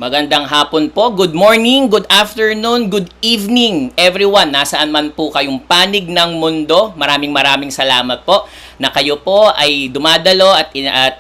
Magandang hapon po, good morning, good afternoon, good evening everyone. Nasaan man po kayong panig ng mundo, maraming salamat po na kayo po ay dumadalo at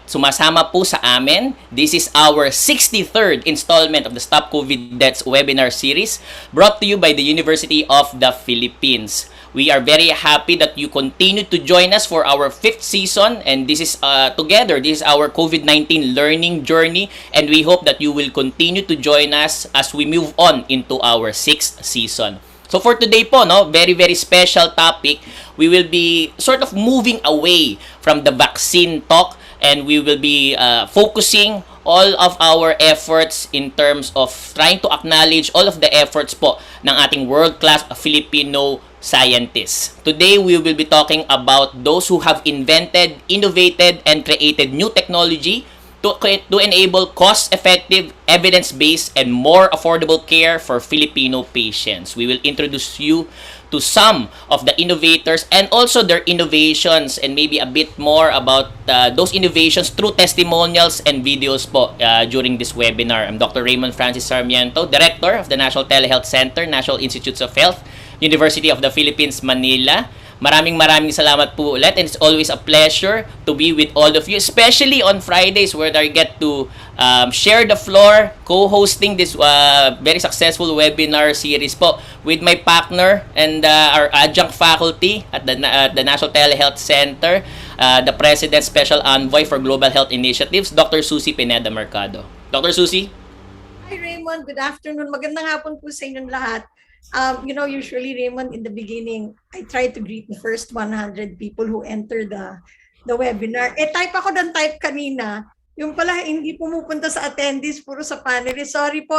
sumasama po sa amin. This is our 63rd installment of the Stop COVID Deaths webinar series brought to you by the University of the Philippines. We are very happy that you continue to join us for our 5th season, and this is this is our COVID-19 learning journey, and we hope that you will continue to join us as we move on into our 6th season. So for today po, very special topic. We will be sort of moving away from the vaccine talk, and we will be focusing all of our efforts in terms of trying to acknowledge all of the efforts po ng ating world-class Filipino scientists. Today, we will be talking about those who have invented, innovated, and created new technology to enable cost-effective, evidence-based, and more affordable care for Filipino patients. We will introduce you to some of the innovators and also their innovations, and maybe a bit more about those innovations through testimonials and videos po during this webinar. I'm Dr. Raymond Francis Sarmiento, Director of the National Telehealth Center, National Institutes of Health, University of the Philippines, Manila. Maraming salamat po ulit, and it's always a pleasure to be with all of you, especially on Fridays where I get to share the floor, co-hosting this very successful webinar series po with my partner and our adjunct faculty at the National Telehealth Center, the President's Special Envoy for Global Health Initiatives, Dr. Susie Pineda Mercado. Dr. Susie? Hi Raymond, good afternoon. Magandang hapon po sa inyong lahat. Usually Raymond, in the beginning, I try to greet the first 100 people who enter the webinar. Type ako ng type kanina. Yung pala, hindi pumupunta sa attendees, puro sa panelists. Sorry po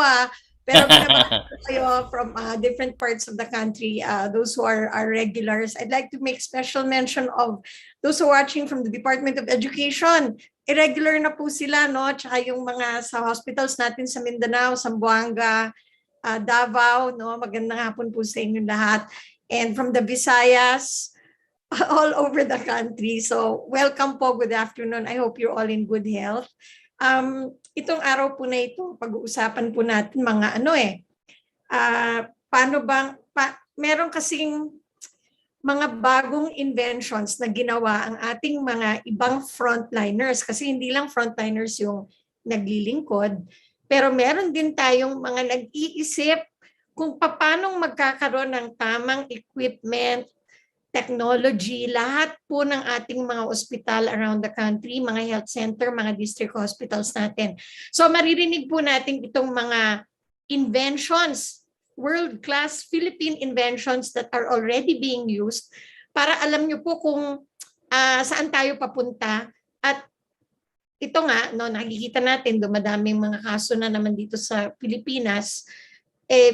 pero binabasa kayo from different parts of the country, those who are regulars. I'd like to make special mention of those who are watching from the Department of Education. Irregular na po sila, no? Tsaka yung mga sa hospitals natin sa Mindanao, Zamboanga, Davao, no? Magandang hapon po sa inyong lahat. And from the Visayas, all over the country. So welcome po, good afternoon. I hope you're all in good health. Itong araw po na ito, pag-uusapan po natin mga meron kasing mga bagong inventions na ginawa ang ating mga ibang frontliners, kasi hindi lang frontliners yung naglilingkod, pero meron din tayong mga nag-iisip kung paano magkakaroon ng tamang equipment, technology, lahat po ng ating mga ospital around the country, mga health center, mga district hospitals natin. So maririnig po natin itong mga inventions, world-class Philippine inventions that are already being used para alam nyo po kung saan tayo papunta. At ito nga, nakikita natin, dumadaming mga kaso na naman dito sa Pilipinas,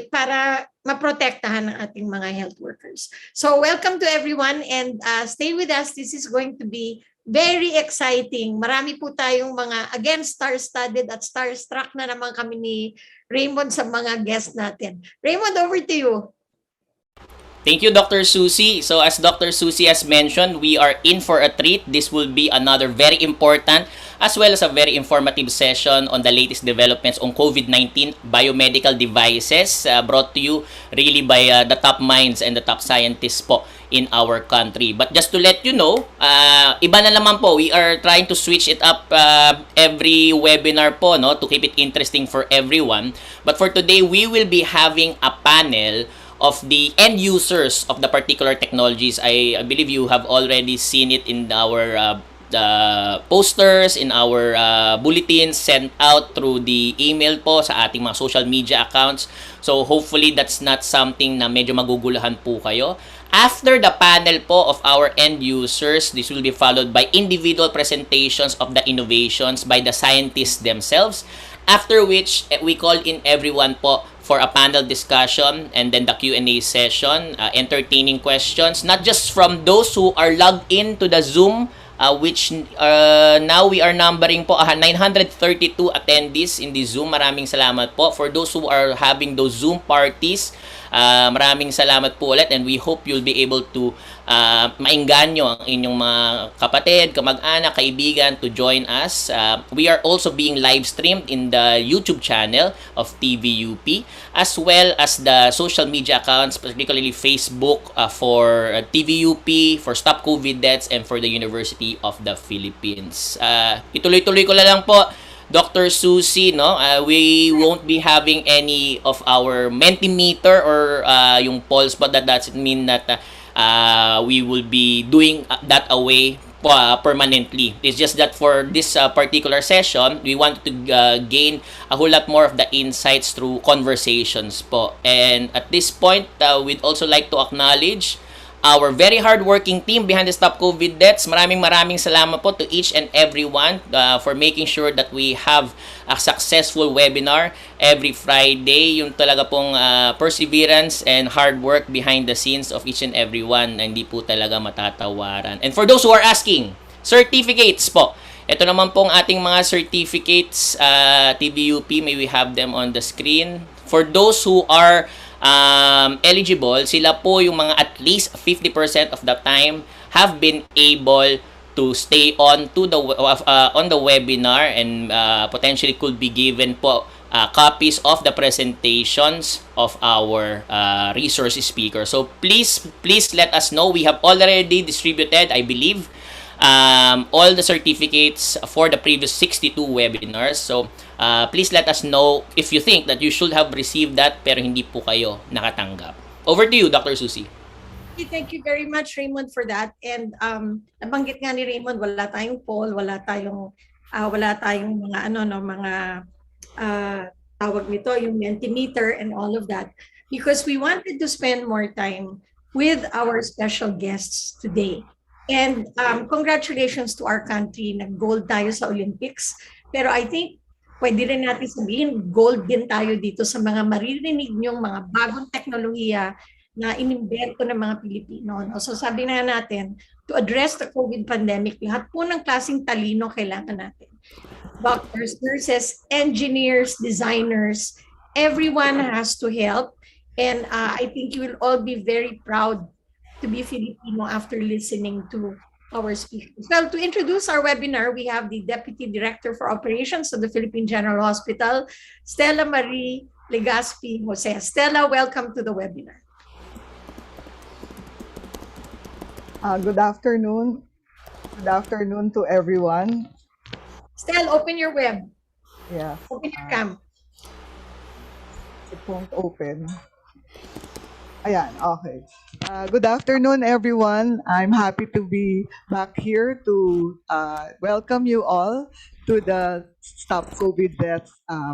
para maprotektahan ng ating mga health workers. So welcome to everyone, and stay with us. This is going to be very exciting. Marami po tayong mga, again, star-studded at star-struck na naman kami ni Raymond sa mga guests natin. Raymond, over to you. Thank you, Dr. Susie. So as Dr. Susie has mentioned, we are in for a treat. This will be another very important as well as a very informative session on the latest developments on COVID-19 biomedical devices brought to you really by the top minds and the top scientists po in our country. But just to let you know, iba na naman po, we are trying to switch it up every webinar po, to keep it interesting for everyone. But for today, we will be having a panel of the end users of the particular technologies. I believe you have already seen it in our posters, in our bulletins sent out through the email po sa ating mga social media accounts. So hopefully that's not something na medyo magugulahan po kayo. After the panel po of our end users, this will be followed by individual presentations of the innovations by the scientists themselves. After which, we call in everyone po for a panel discussion and then the Q&A session, entertaining questions, not just from those who are logged into the Zoom, which now we are numbering po 932 attendees in the Zoom. Maraming salamat po. For those who are having those Zoom parties, Maraming salamat po ulit, and we hope you'll be able to maengganyo ang inyong mga kapatid, kamag-anak, kaibigan to join us. We are also being live streamed in the YouTube channel of TVUP, as well as the social media accounts, particularly Facebook for TVUP, for Stop COVID Deaths, and for the University of the Philippines. Ituloy-tuloy ko na lang po, Dr. Susie, no? We won't be having any of our Mentimeter or yung pulse, but that doesn't mean that we will be doing that away permanently. It's just that for this particular session, we want to gain a whole lot more of the insights through conversations po. And at this point, we'd also like to acknowledge our very hardworking team behind the Stop COVID Deaths. Maraming salamat po to each and everyone for making sure that we have a successful webinar every Friday. Yung talaga pong perseverance and hard work behind the scenes of each and everyone na hindi po talaga matatawaran. And for those who are asking, certificates po. Ito naman pong ating mga certificates, TVUP, may we have them on the screen. For those who are eligible, sila po yung mga at least 50% of the time have been able to stay on to the on the webinar, and potentially could be given po copies of the presentations of our resource speaker. So please let us know. We have already distributed, I believe, all the certificates for the previous 62 webinars. So please let us know if you think that you should have received that pero hindi po kayo nakatanggap. Over to you, Dr. Susie. Thank you very much, Raymond, for that. And nabanggit nga ni Raymond, wala tayong poll, wala tayong mga mga tawag nito, yung Mentimeter and all of that, because we wanted to spend more time with our special guests today. And congratulations to our country, nag-gold tayo sa Olympics. Pero I think pwede rin natin sabihin, gold din tayo dito sa mga maririnig niyong mga bagong teknolohiya na inimbento ng mga Pilipino. No? So sabi na natin, to address the COVID pandemic, lahat po ng klaseng talino kailangan natin. Doctors, nurses, engineers, designers, everyone has to help. And I think you will all be very proud to be Filipino after listening to our speakers. Well, to introduce our webinar, we have the Deputy Director for Operations of the Philippine General Hospital, Stella Marie Legaspi Jose. Stella, welcome to the webinar. Good afternoon. Good afternoon to everyone. Stella, open your web. Yeah. Open your cam. It won't open. Ayan, okay. Good afternoon, everyone. I'm happy to be back here to welcome you all to the Stop COVID Deaths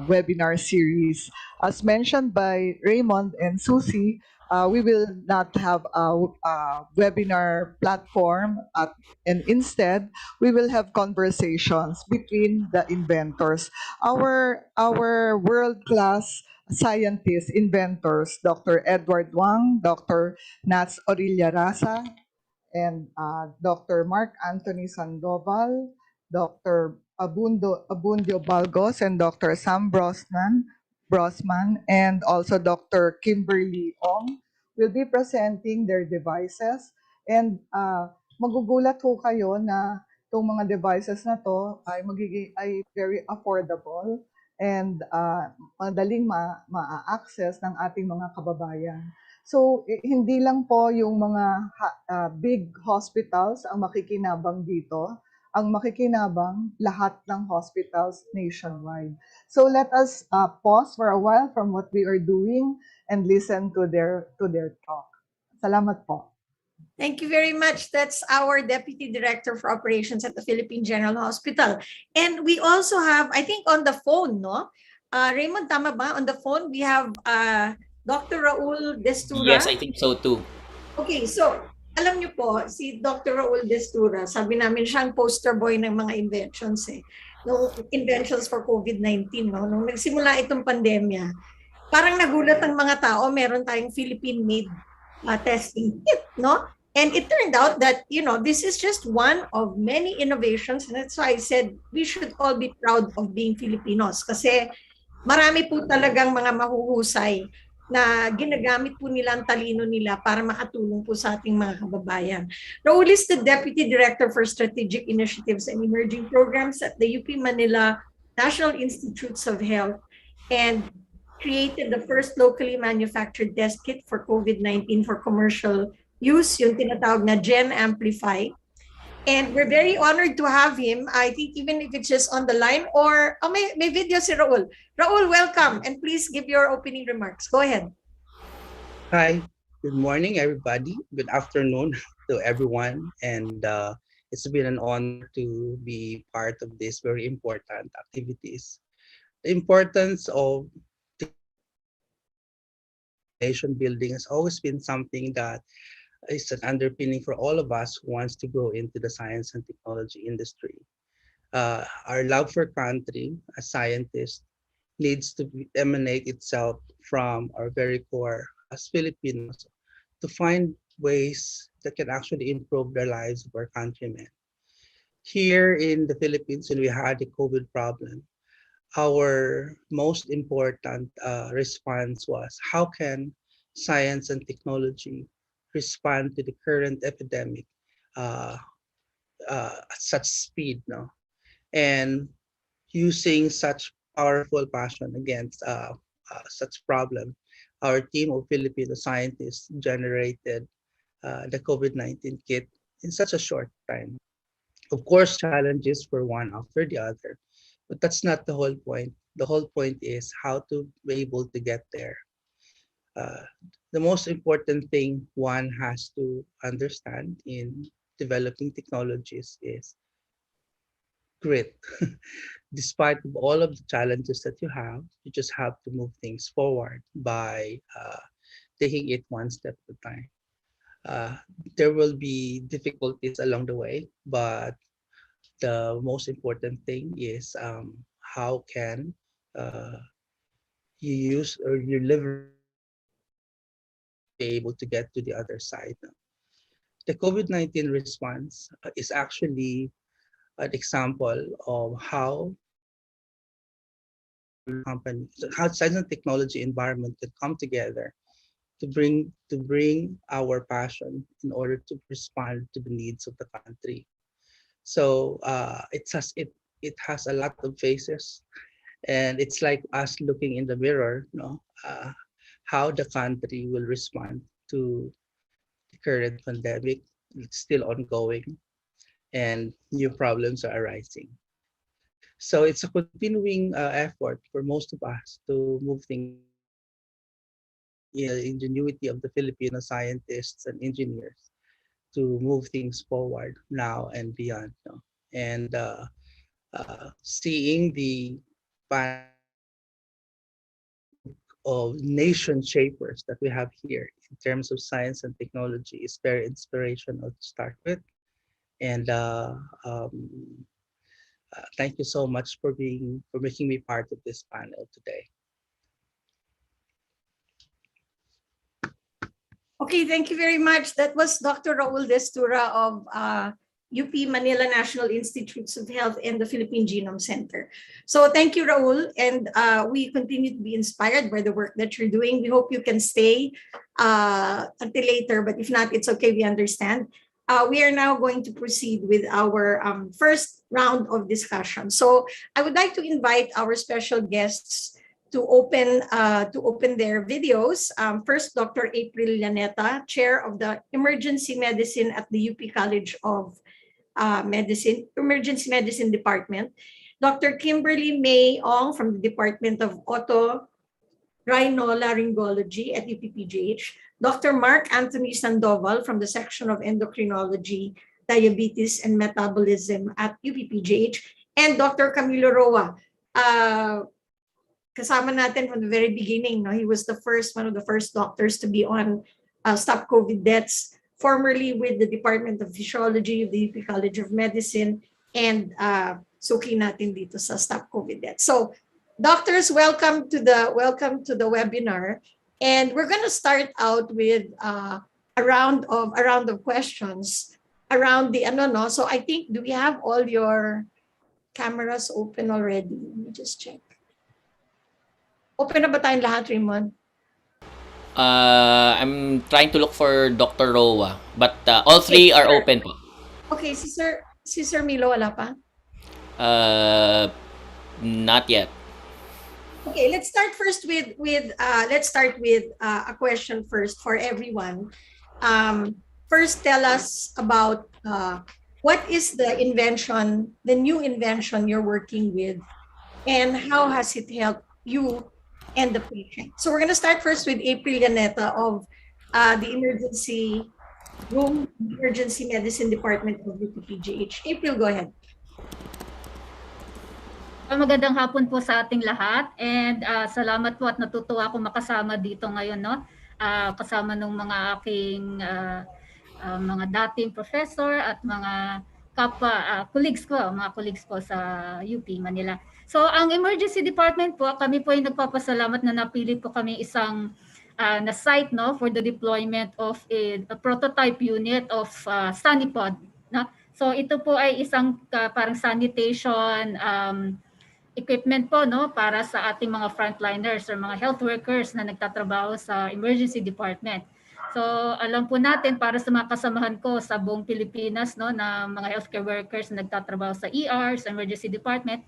webinar series. As mentioned by Raymond and Susie, we will not have a webinar platform, and instead, we will have conversations between the inventors. Our world-class scientists, inventors, Dr. Edward Wang, Dr. Nathaniel Orillaza, and Dr. Mark Anthony Sandoval, Dr. Abundio Balgos, and Dr. Sam Grozman, and also Dr. Kimberly Ong will be presenting their devices. And magugulat ho kayo na itong mga devices na to ay very affordable and madaling ma-access ng ating mga kababayan. So, hindi lang po yung mga big hospitals ang makikinabang dito, ang makikinabang lahat ng hospitals nationwide. So let us pause for a while from what we are doing and listen to their talk. Salamat po. Thank you very much. That's our Deputy Director for Operations at the Philippine General Hospital. And we also have, I think on the phone, no? Raymond, tama ba? On the phone, we have Dr. Raul Destura. Yes, I think so too. Okay, so alam niyo po, si Dr. Raul Destura, sabi namin siyang poster boy ng mga inventions no, inventions for COVID-19, no? Nung nagsimula itong pandemya, parang nagulat ang mga tao, meron tayong Philippine-made testing kit, no? And it turned out that, you know, this is just one of many innovations, and that's why I said we should all be proud of being Filipinos kasi marami po talagang mga mahuhusay na ginagamit po nila ang talino nila para makatulong po sa ating mga kababayan. Raul is the Deputy Director for Strategic Initiatives and Emerging Programs at the UP Manila National Institutes of Health and created the first locally manufactured test kit for COVID-19 for commercial use, yung tinatawag na Gen Amplify. And we're very honored to have him. I think even if it's just on the line or may video si Raul. Raul, welcome and please give your opening remarks. Go ahead. Hi, good morning, everybody. Good afternoon to everyone. And it's been an honor to be part of these very important activities. The importance of nation building has always been something that is an underpinning for all of us who wants to go into the science and technology industry. Our love for country as scientists needs to emanate itself from our very core as Filipinos to find ways that can actually improve the lives of our countrymen. Here in the Philippines, when we had the COVID problem, our most important response was how can science and technology respond to the current epidemic uh, at such speed, no? And using such powerful passion against such problem, our team of Filipino scientists generated the COVID-19 kit in such a short time. Of course, challenges were one after the other, but that's not the whole point. The whole point is how to be able to get there. Uh, the most important thing one has to understand in developing technologies is grit. Despite of all of the challenges that you just have to move things forward by taking it one step at a time. Uh, there will be difficulties along the way, but the most important thing is how can uh, you use or you leverage be able to get to the other side. The COVID-19 response is actually an example of how how science and technology environment can come together to bring our passion in order to respond to the needs of the country. So it has a lot of faces, and it's like us looking in the mirror, how the country will respond to the current pandemic. It's still ongoing, and new problems are arising. So it's a continuing effort for most of us to move things. Ingenuity of the Filipino scientists and engineers to move things forward now and beyond. No? And seeing the of nation shapers that we have here in terms of science and technology is very inspirational to start with. And thank you so much for making me part of this panel today. Okay, thank you very much. That was Dr. Raul Destura of UP Manila National Institutes of Health and the Philippine Genome Center. So thank you, Raul, and we continue to be inspired by the work that you're doing. We hope you can stay until later, but if not, it's okay, we understand. We are now going to proceed with our first round of discussion. So I would like to invite our special guests to open their videos. First, Dr. April Llaneta, Chair of the Emergency Medicine at the UP College of Medicine, Emergency Medicine Department. Dr. Kimberly Mae Ong from the Department of Otorhinolaryngology at UP PGH. Dr. Mark Anthony Sandoval from the Section of Endocrinology, Diabetes and Metabolism at UP PGH. And Dr. Camilo Roa, kasama natin from the very beginning. No? He was one of the first doctors to be on Stop COVID Deaths, formerly with the Department of Physiology of the UP College of Medicine, and suki natin dito sa Stop COVID Deaths. So, doctors, welcome to the webinar, and we're going to start out with a round of questions around the no. So I think, do we have all your cameras open already? Let me just check. Open na ba tayong lahat, Raymond? I'm trying to look for Dr. Roa, but all three are open po. Okay, si Sir Milo wala pa? Not yet. Okay, let's start first with a question first for everyone. First, tell us about what is the new invention you're working with, and how has it helped you and the patient? So we're going to start first with April Llaneta of the emergency room, emergency medicine department of UP PGH. April, go ahead. Magandang hapon po sa ating lahat, and salamat po at natutuwa ako makasama dito ngayon, no? Kasama ng mga aking mga dating professor at mga colleagues ko sa UP Manila. So ang emergency department po, kami po ay nagpapasalamat na napili po kami isang na site, no, for the deployment of a prototype unit of SaniPod, no? So ito po ay isang parang sanitation equipment po, no, para sa ating mga frontliners or mga health workers na nagtatrabaho sa emergency department. So alam po natin, para sa mga kasamahan ko sa buong Pilipinas, no, na mga healthcare workers na nagtatrabaho sa ER, sa emergency department,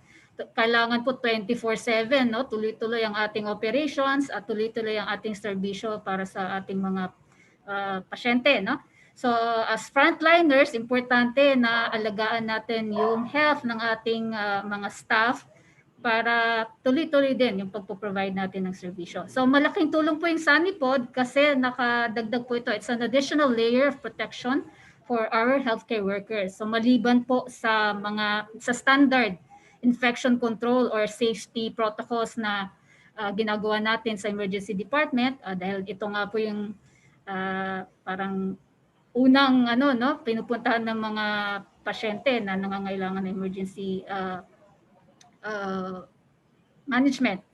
kailangan po 24/7, no, tuloy-tuloy ang ating operations at tuloy-tuloy ang ating serbisyo para sa ating mga pasyente, no. So as frontliners, importante na alagaan natin yung health ng ating mga staff para tuloy-tuloy din yung pagpo-provide natin ng serbisyo. So malaking tulong po yung SaniPod kasi nakadagdag po ito. It's an additional layer of protection for our healthcare workers. So maliban po sa standard infection control or safety protocols na ginagawa natin sa emergency department, dahil ito nga po yung parang unang pinupuntahan ng mga pasyente na nangangailangan ng emergency management.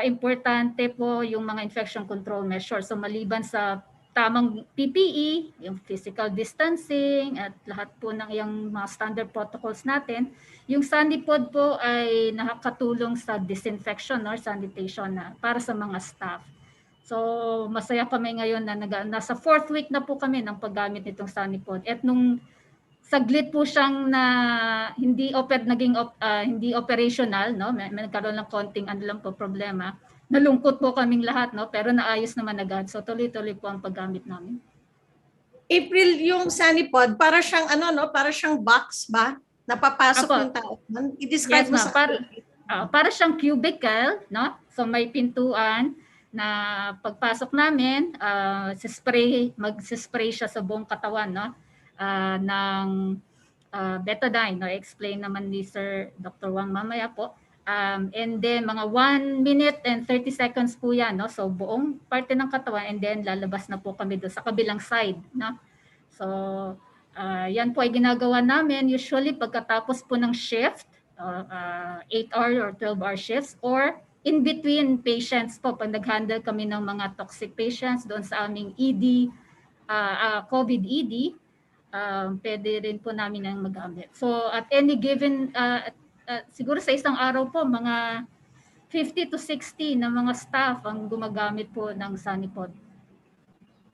Importante po yung mga infection control measures. So maliban sa tamang PPE, yung physical distancing at lahat po ng yung mga standard protocols natin, yung SaniPod po ay nakakatulong sa disinfection or sanitation na para sa mga staff. So masaya kami ngayon na nasa 4th week na po kami ng paggamit nitong SaniPod. At nung saglit po siyang na hindi operational, no, may nagkaroon ng konting problema. Nalungkot po kaming lahat, no, pero naayos naman agad. So tuloy-tuloy po ang paggamit namin. April, yung SaniPod, para siyang para siyang box ba? Napapasok yung tao. I-describe mo sa para siyang cubicle, no? So may pintuan na pagpasok namin, mag-spray siya sa buong katawan, no? Ng betadine, no? Explain naman ni Sir Dr. Wang mamaya po. And then mga 1 minute and 30 seconds po yan, no? So buong parte ng katawan, and then lalabas na po kami doon sa kabilang side, no? So yan po ay ginagawa namin usually pagkatapos po ng shift, 8-hour or 12-hour shifts, or in between patients po, pag nag-handle kami ng mga toxic patients doon sa aming ED, COVID ED, pwede rin po namin ang magamit. So at any given, siguro sa isang araw po, mga 50 to 60 na mga staff ang gumagamit po ng SaniPod.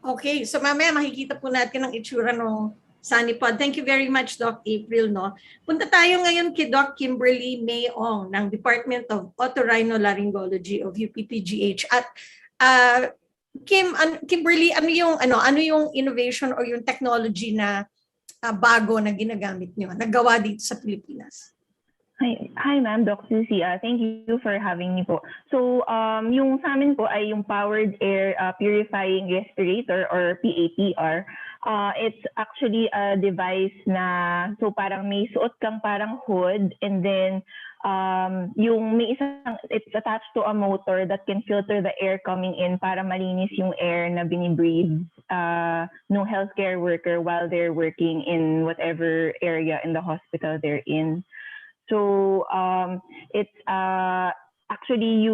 Okay, so mamaya makikita po natin ang itsura ng SaniPod. Thank you very much, Doc April. No? Punta tayo ngayon kay Doc Kimberly Mae Ong ng Department of Otorhinolaryngology of UP PGH. At Kimberly, ano yung innovation or yung technology na bago na ginagamit niyo, nagawa dito sa Pilipinas? Hi ma'am, Doc Susie. Thank you for having me po. So, yung sa amin po ay yung Powered Air Purifying Respirator or PAPR. It's actually a device na, so parang may suot kang parang hood, and then yung may isang, it's attached to a motor that can filter the air coming in para malinis yung air na binibreathe ng healthcare worker while they're working in whatever area in the hospital they're in. So it's actually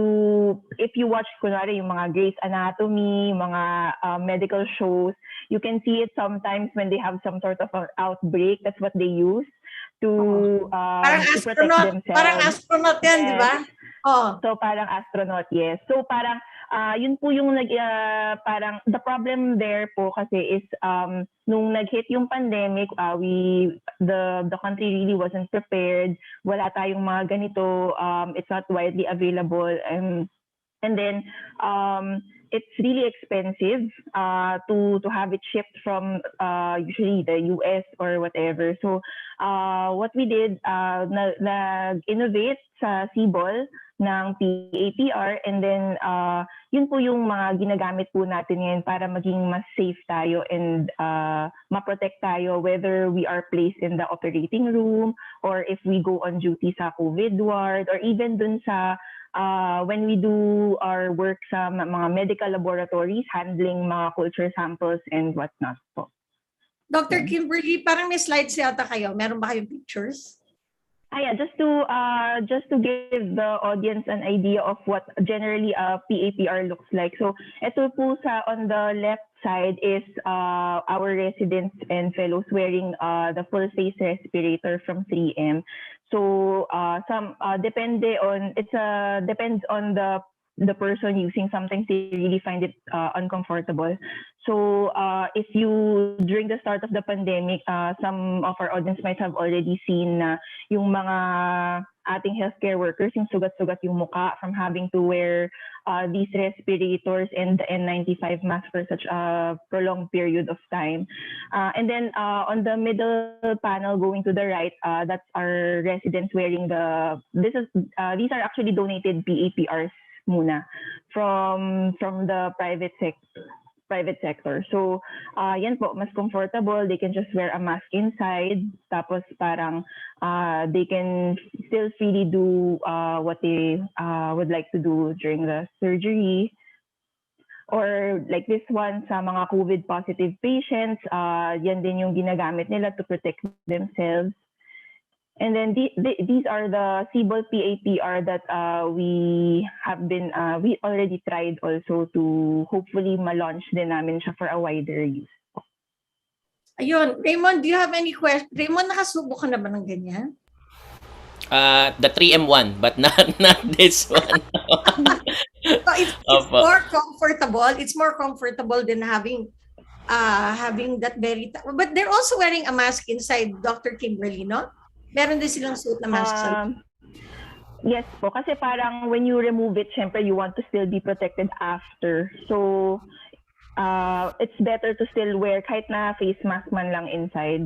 if you watch kunwari yung mga Grey's Anatomy, mga medical shows, you can see it sometimes when they have some sort of an outbreak. That's what they use to protect themselves. Parang astronaut yan, yes. Di ba? So parang astronaut, yes. So parang Yun po yung parang the problem there po kasi is nung nag-hit yung pandemic, the country really wasn't prepared. Wala tayong mga ganito. It's not widely available. And then it's really expensive to have it shipped from usually the US or whatever. So what we did, nag-innovate sa Sibol ng PAPR, and then yun po yung mga ginagamit po natin ngayon para maging mas safe tayo and ma-protect tayo whether we are placed in the operating room or if we go on duty sa COVID ward or even dun sa when we do our work sa mga medical laboratories, handling mga culture samples and whatnot po. Dr. Kimberly, parang may slides yata kayo. Meron ba kayong pictures? Yeah, just to give the audience an idea of what generally a PAPR looks like. So, ito po on the left side is our residents and fellows wearing the full face respirator from 3M. So, depends on the person using. Sometimes they really find it uncomfortable. So if you, during the start of the pandemic, some of our audience might have already seen yung mga ating healthcare workers, yung sugat-sugat yung muka from having to wear these respirators and the N95 mask for such a prolonged period of time. And then on the middle panel going to the right, that's our residents wearing these are actually donated PAPRs muna from the private sector. So, yan po, mas comfortable. They can just wear a mask inside. Tapos parang they can still freely do what they would like to do during the surgery. Or like this one, sa mga COVID positive patients, yan din yung ginagamit nila to protect themselves. And then these are the Sibol PAPR that we already tried also to hopefully ma-launch din namin siya for a wider use. Ayun. Raymond, do you have any question? Raymond, nakasubo ka na ba ng ganyan? The 3M1, but not this one. So it's more comfortable. It's more comfortable than having that very... But they're also wearing a mask inside, Dr. Kimberly, no? Meron din silang suit na mask. Yes po, kasi parang when you remove it, syempre you want to still be protected after. So, it's better to still wear kahit na face mask man lang inside.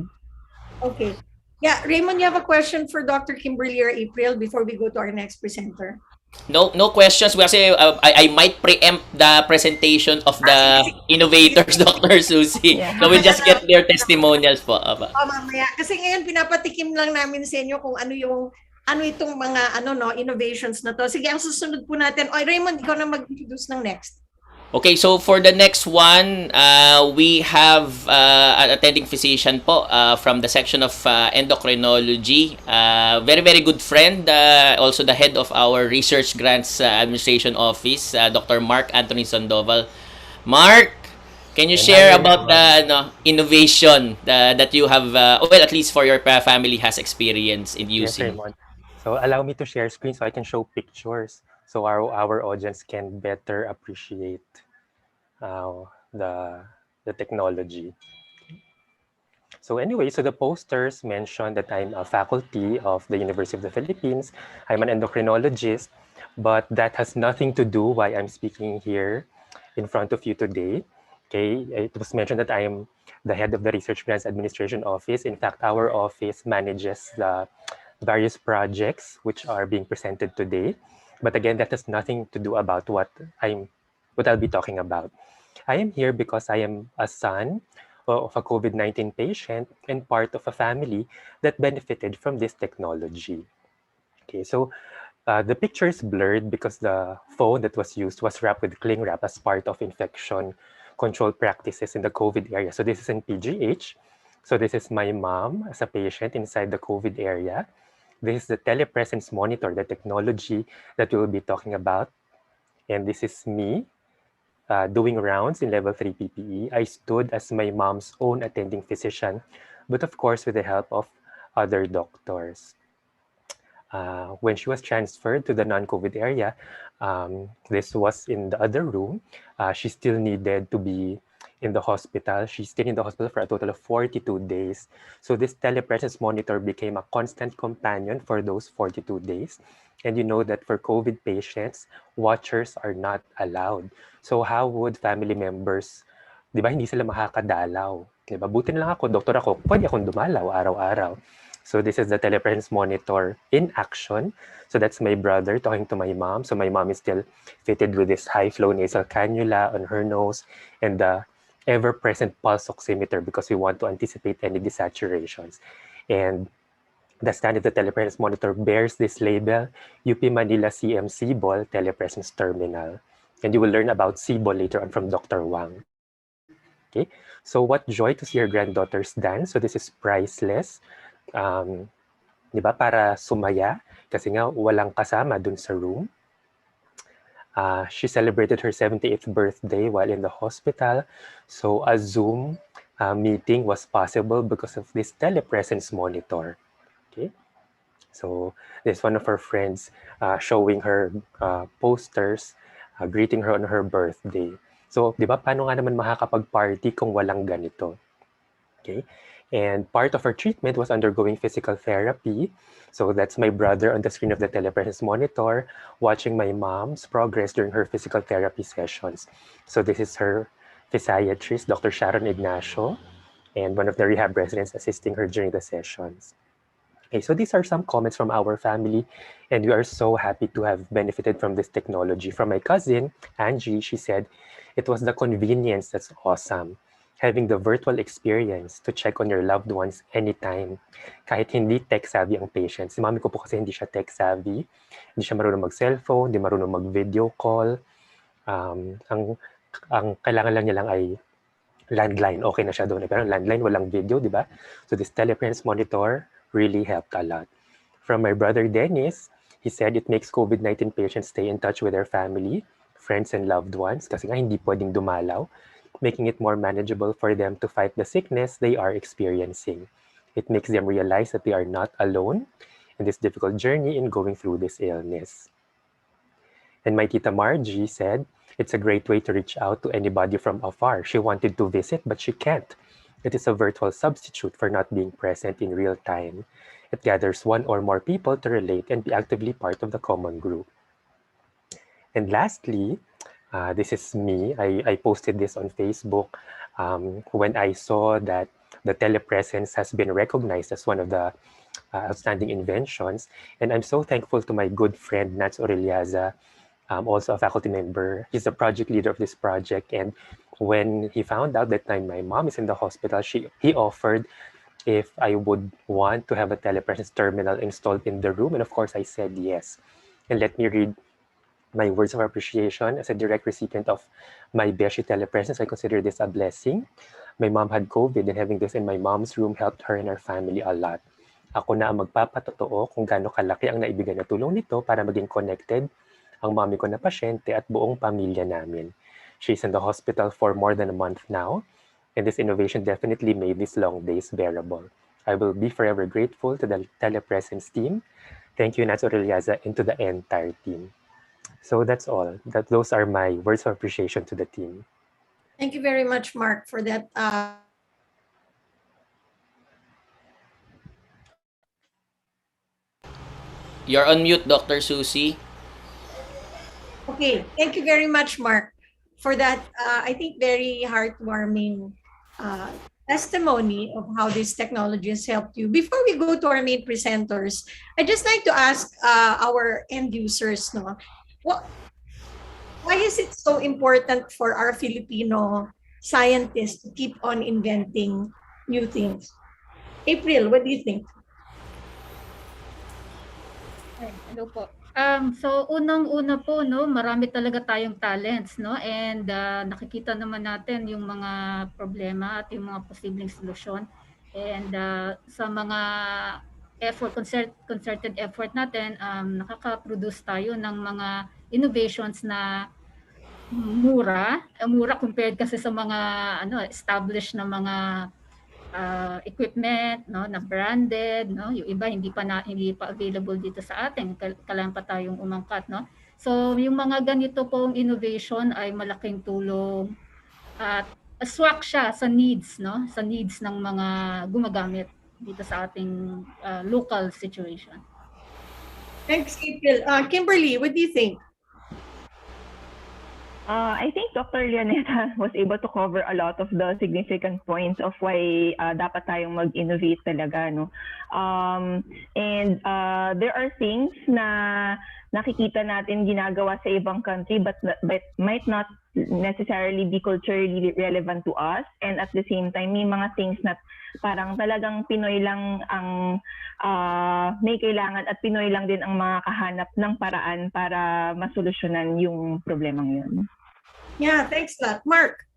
Okay. Yeah, Raymond, you have a question for Dr. Kimberly or April before we go to our next presenter? No questions kasi I might preempt the presentation of the innovators, Dr. Susie. Yeah. So we'll just get their testimonials po. Mamaya. Kasi ngayon pinapatikim lang namin sa inyo kung ano itong mga innovations na to. Sige, ang susunod po natin. Raymond, ikaw na mag-introduce ng next. Okay, so for the next one, we have an attending physician po from the section of endocrinology. Very, very good friend. Also the head of our Research Grants Administration Office, Dr. Mark Anthony Sandoval. Mark, can you share about the innovation that you have, well, at least for your family has experience in using? Yes, Raymond. So allow me to share screen so I can show pictures, so our audience can better appreciate the technology. So anyway, so the posters mentioned that I'm a faculty of the University of the Philippines. I'm an endocrinologist, but that has nothing to do why I'm speaking here in front of you today. Okay, it was mentioned that I am the head of the Research Grants Administration Office. In fact, our office manages the various projects which are being presented today. But again, that has nothing to do about what I'll be talking about. I am here because I am a son of a COVID-19 patient and part of a family that benefited from this technology. Okay, so the picture is blurred because the phone that was used was wrapped with cling wrap as part of infection control practices in the COVID area. So this is in PGH. So this is my mom as a patient inside the COVID area. This is the Telepresence monitor, the technology that we will be talking about. And this is me doing rounds in level 3 PPE. I stood as my mom's own attending physician, but of course with the help of other doctors. When she was transferred to the non-COVID area, this was in the other room. She still needed to be in the hospital. She stayed in the hospital for a total of 42 days. So this telepresence monitor became a constant companion for those 42 days. And you know that for COVID patients, watchers are not allowed. So how would family members, di ba, hindi sila makakadalaw? Di ba? Buti na lang ako, doktor ako, pwede akong dumalaw araw-araw. So this is the telepresence monitor in action. So that's my brother talking to my mom. So my mom is still fitted with this high flow nasal cannula on her nose and the ever-present pulse oximeter because we want to anticipate any desaturations. And the stand of the telepresence monitor bears this label, UP Manila CM Sibol Telepresence Terminal. And you will learn about Sibol later on from Dr. Wang. Okay, so what joy to see her granddaughters dance. So this is priceless. Di ba, para sumaya kasi nga walang kasama dun sa room. She celebrated her 78th birthday while in the hospital. So a Zoom meeting was possible because of this telepresence monitor. Okay, so this one of her friends showing her posters, greeting her on her birthday. So, di ba, paano nga naman makakapag-party kung walang ganito? Okay, and part of her treatment was undergoing physical therapy. So that's my brother on the screen of the telepresence monitor, watching my mom's progress during her physical therapy sessions. So this is her physiatrist, Dr. Sharon Ignacio, and one of the rehab residents assisting her during the sessions. Okay, so these are some comments from our family, and we are so happy to have benefited from this technology. From my cousin, Angie, she said, it was the convenience that's awesome. Having the virtual experience to check on your loved ones anytime. Kahit hindi tech-savvy ang patient. Si mami ko po kasi hindi siya tech-savvy. Hindi siya marunong mag-cellphone, hindi marunong mag-video call. Ang kailangan lang niya lang ay landline. Okay na siya doon. Pero landline, walang video, di ba? So this telepresence monitor really helped a lot. From my brother Dennis, he said it makes COVID-19 patients stay in touch with their family, friends, and loved ones kasi nga hindi pwedeng dumalaw, making it more manageable for them to fight the sickness they are experiencing. It makes them realize that they are not alone in this difficult journey in going through this illness. And my tita Margie said, it's a great way to reach out to anybody from afar. She wanted to visit, but she can't. It is a virtual substitute for not being present in real time. It gathers one or more people to relate and be actively part of the common group. And lastly, this is me. I posted this on Facebook when I saw that the telepresence has been recognized as one of the outstanding inventions. And I'm so thankful to my good friend, Nathaniel Orillaza, also a faculty member. He's the project leader of this project. And when he found out that my mom is in the hospital, he offered if I would want to have a telepresence terminal installed in the room. And of course, I said yes. And let me read my words of appreciation. As a direct recipient of MyBESHIE telepresence, I consider this a blessing. My mom had COVID and having this in my mom's room helped her and her family a lot. Ako na ang magpapatotoo kung gaano kalaki ang naibigay na tulong nito para maging connected ang mami ko na pasyente at buong pamilya namin. She's in the hospital for more than a month now, and this innovation definitely made these long days bearable. I will be forever grateful to the telepresence team. Thank you, Nathaniel Orillaza, and to the entire team. So that's all. Those are my words of appreciation to the team. Thank you very much, Mark, for that. You're on mute, Dr. Susie. Okay, thank you very much, Mark, for that, I think, very heartwarming testimony of how this technology has helped you. Before we go to our main presenters, I'd just like to ask our end users, why is it so important for our Filipino scientists to keep on inventing new things? April, what do you think? Hello po. So unang-una po, marami talaga tayong talents, and nakikita naman natin yung mga problema at yung mga posibleng solusyon. And sa mga concerted effort natin, nakaka-produce tayo ng mga innovations na mura compared kasi sa mga established na mga equipment, no, na branded, no, yung iba hindi pa available dito sa atin, kailangan pa tayong umangkat, no. So yung mga ganito pong innovation ay malaking tulong at aswak siya sa needs, no, sa needs ng mga gumagamit dito sa ating local situation. Thanks, April. Kimberly, what do you think? I think Dr. Llaneta was able to cover a lot of the significant points of why dapat tayong mag-innovate talaga, no? And there are things na nakikita natin ginagawa sa ibang country but might not necessarily be culturally relevant to us, and at the same time may mga things na parang talagang Pinoy lang ang may kailangan at Pinoy lang din ang makakahanap ng paraan para masolusyonan yung problemang yun. Yeah, thanks a lot. Mark.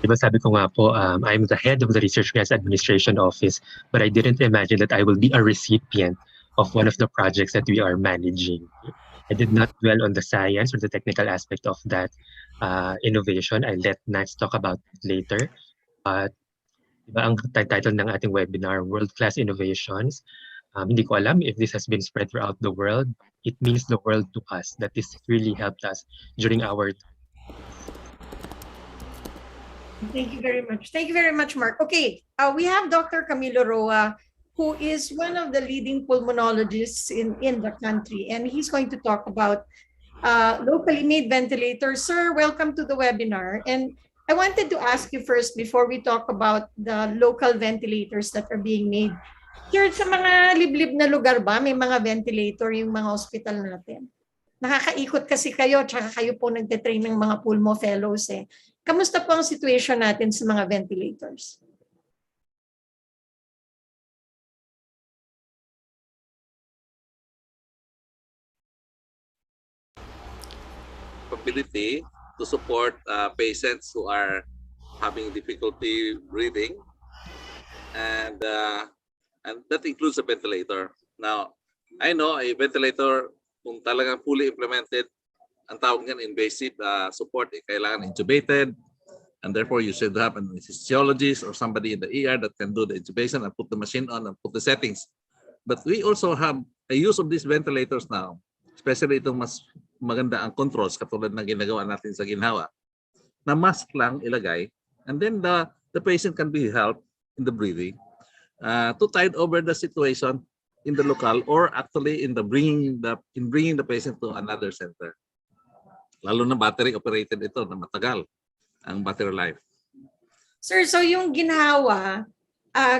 Diba sabi ko nga po, I'm the head of the Research Grants Administration Office, but I didn't imagine that I will be a recipient of one of the projects that we are managing. I did not dwell on the science or the technical aspect of that innovation. I let Nats talk about it later. Diba ang title ng ating webinar, World-Class Innovations. Hindi ko alam if this has been spread throughout the world. It means the world to us that this really helped us during our. Thank you very much. Thank you very much, Mark. Okay, we have Dr. Camilo Roa, who is one of the leading pulmonologists in the country, and he's going to talk about locally made ventilators. Sir, welcome to the webinar. And I wanted to ask you first, before we talk about the local ventilators that are being made, sir, sa mga liblib na lugar ba, may mga ventilator yung mga hospital natin? Nakakaikot kasi kayo, tsaka kayo po nagte-train ng mga pulmo fellows eh. Kamusta po ang situation natin sa mga ventilators? Ability to support patients who are having difficulty breathing, and that includes a ventilator. Now, I know a ventilator, kung talagang fully implemented, ang tawag niyan invasive support, kailangan intubated, and therefore you should have an anesthesiologist or somebody in the ER that can do the intubation and put the machine on and put the settings. But we also have a use of these ventilators now, especially itong mas maganda ang controls katulad ng ginagawa natin sa GINHAWA, na mask lang ilagay, and then the patient can be helped in the breathing to tide over the situation in the local, or actually in bringing the patient to another center. Lalo na battery operated ito na matagal ang battery life. Sir, so yung GINHAWA,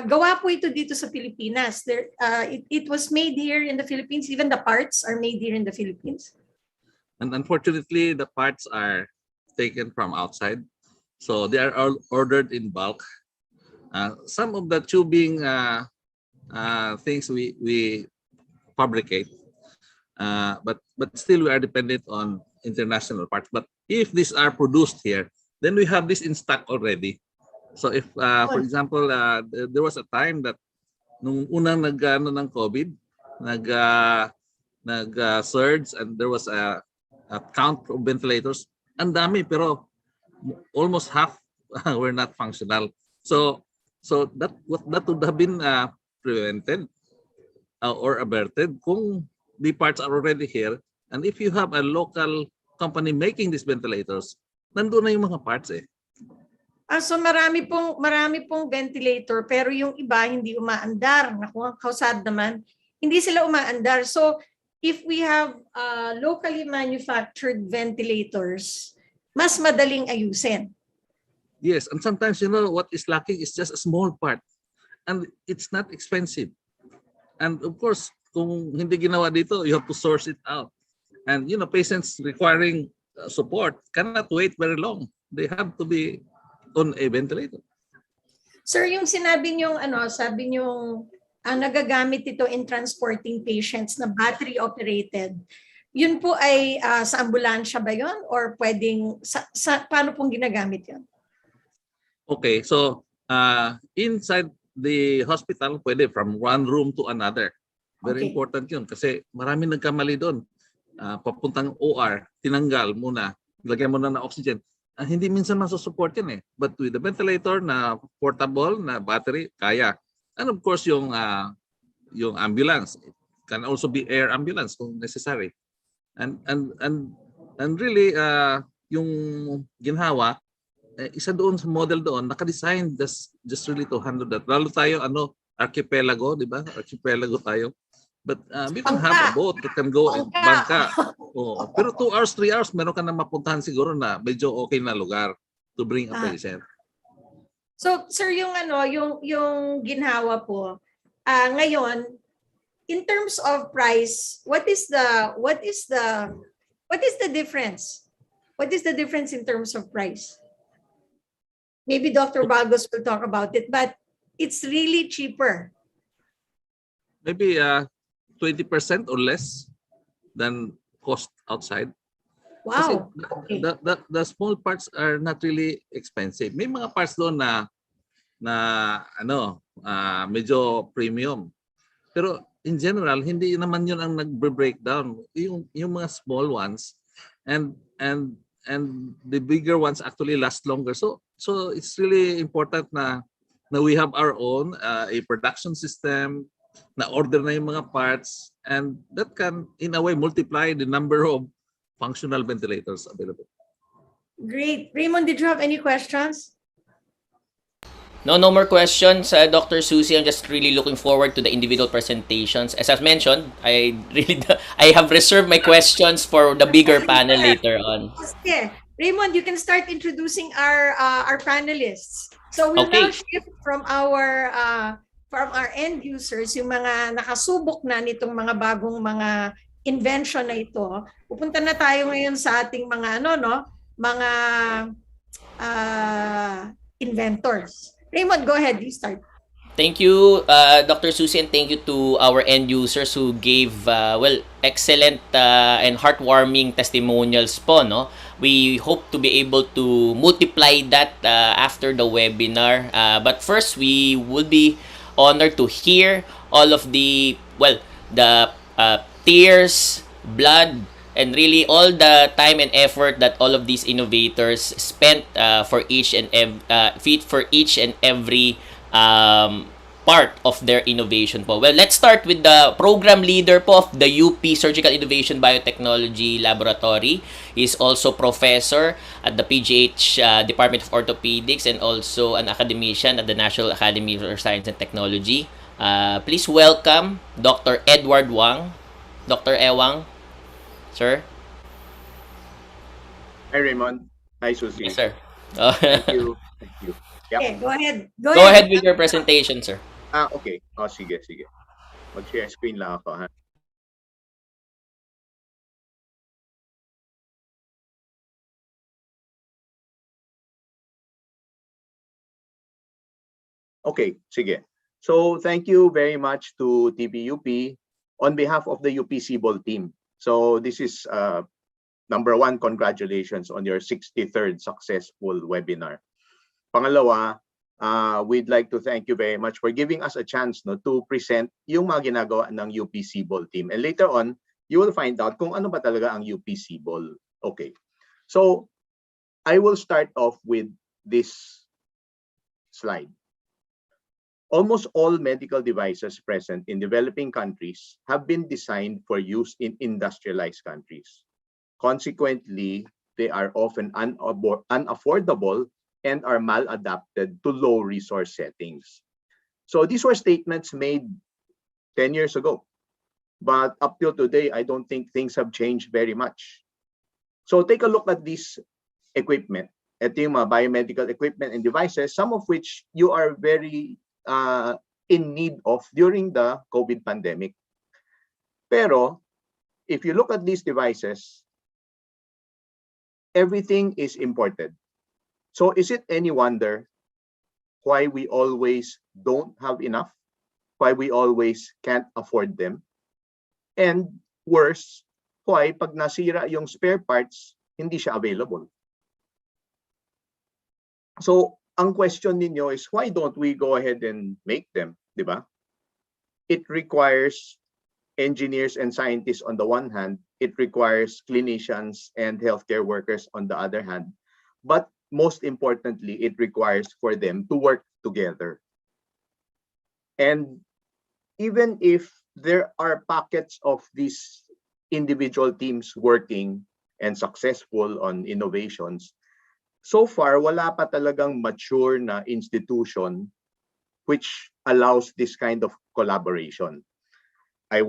gawa po ito dito sa Pilipinas. It was made here in the Philippines. Even the parts are made here in the Philippines. And unfortunately, the parts are taken from outside, so they are all ordered in bulk. Some of the tubing things we fabricate, but still we are dependent on international parts. But if these are produced here, then we have this in stock already. So if, for example, there was a time that nung unang ng COVID, nag-surge, and there was a count of ventilators. Ang dami, pero almost half were not functional. So that would have been prevented or averted kung the parts are already here. And if you have a local company making these ventilators, nandun na yung mga parts eh. So marami pong ventilator, pero yung iba hindi umaandar. Naku, kausad naman, hindi sila umaandar. So if we have locally manufactured ventilators, mas madaling ayusin. Yes, and sometimes, you know, what is lacking is just a small part, and it's not expensive. And of course, kung hindi ginawa dito, you have to source it out. And you know, patients requiring support cannot wait very long. They have to be on a ventilator. Sir, yung sinabi niyong sabi niyong nagagamit ito in transporting patients na battery operated. Yun po ay sa ambulansya ba yun, or pwedeng paano pong ginagamit yun? Okay, so inside the hospital, pwede from one room to another. Very important yun kasi marami nagkamali doon. Papuntang OR, tinanggal muna, lagyan mo na ng oxygen. hindi minsan masusupport yan eh. But with the ventilator na portable na battery, kaya. And of course yung ambulance, it can also be air ambulance kung necessary. And really yung ginhawa, isa doon sa model doon, naka-design just really to handle that. Lalo tayo archipelago, di ba? Archipelago tayo. But we can have a boat that can go bangka. Oh, pero 2 hours, 3 hours, meron ka na mapuntahan siguro na medyo okay na lugar to bring a patient. So sir, yung yung ginhawa po, ngayon in terms of price, what is the difference? What is the difference in terms of price? Maybe Dr. Balgos will talk about it, but it's really cheaper. Maybe 20% or less than cost outside. Wow. Kasi the small parts are not really expensive. May mga parts doon na medyo premium. Pero in general, hindi naman yun ang nagbe-breakdown. Yung mga small ones and the bigger ones actually last longer. So it's really important na we have our own a production system, na order na yung mga parts, and that can in a way multiply the number of functional ventilators available. Great. Raymond, did you have any questions? No more questions, Dr. Susie. I'm just really looking forward to the individual presentations. As I've mentioned, I have reserved my questions for the bigger panel later on. Okay. Raymond, you can start introducing our panelists. So we'll now shift from our end users, yung mga nakasubok na nitong mga bagong mga invention na ito. Pupunta na tayo ngayon sa ating mga mga inventors. Raymond, go ahead, you start. Thank you, Dr. Susie, and thank you to our end users who gave excellent and heartwarming testimonials po, no? We hope to be able to multiply that after the webinar. But first, we would be honored to hear all of the tears, blood, and really all the time and effort that all of these innovators spent for each and every part of their innovation po. Well, let's start with the program leader po of the UP Surgical Innovation Biotechnology Laboratory. He's also professor at the PGH Department of Orthopedics and also an academician at the National Academy of Science and Technology. Please welcome Dr. Edward Wang. Dr. Wang, sir. Hi, Raymond. Hi, Susie. Yes, sir. Thank you. Thank you. Yep. Okay, go ahead. Go ahead with your presentation, sir. Okay. Sige. Mag-share screen lang ako, ha? Okay, sige. So, thank you very much to TPUP on behalf of the UP Sibol team. So, this is number one, congratulations on your 63rd successful webinar. Pangalawa, we'd like to thank you very much for giving us a chance to present yung mga ginagawa ng UP Sibol team. And later on, you will find out kung ano ba talaga ang UP Sibol. Okay. So, I will start off with this slide. Almost all medical devices present in developing countries have been designed for use in industrialized countries. Consequently, they are often unaffordable and are maladapted to low resource settings. So these were statements made 10 years ago. But up till today, I don't think things have changed very much. So take a look at this equipment. Ito yung mga biomedical equipment and devices, some of which you are very in need of during the COVID pandemic. Pero if you look at these devices, everything is imported. So is it any wonder why we always don't have enough? Why we always can't afford them? And worse, why pag nasira yung spare parts, hindi siya available? So ang question ninyo is, why don't we go ahead and make them, di ba? It requires engineers and scientists on the one hand, it requires clinicians and healthcare workers on the other hand. but most importantly, it requires for them to work together. And even if there are pockets of these individual teams working and successful on innovations, so far, wala pa talagang mature na institution which allows this kind of collaboration. I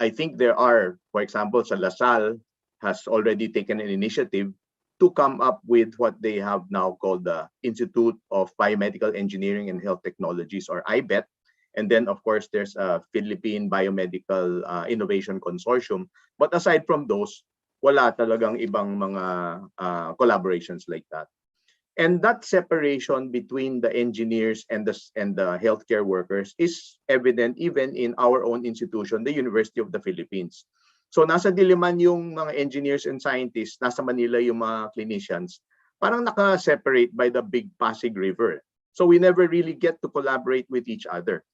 think there are, for example, sa LaSalle has already taken an initiative to come up with what they have now called the Institute of Biomedical Engineering and Health Technologies, or IBET. And then, of course, there's a Philippine Biomedical Innovation Consortium. But aside from those, wala talagang ibang mga collaborations like that. And that separation between the engineers and the healthcare workers is evident even in our own institution, the University of the Philippines. So nasa Diliman yung mga engineers and scientists, nasa Manila yung mga clinicians, parang naka-separate by the big Pasig River. So we never really get to collaborate with each other.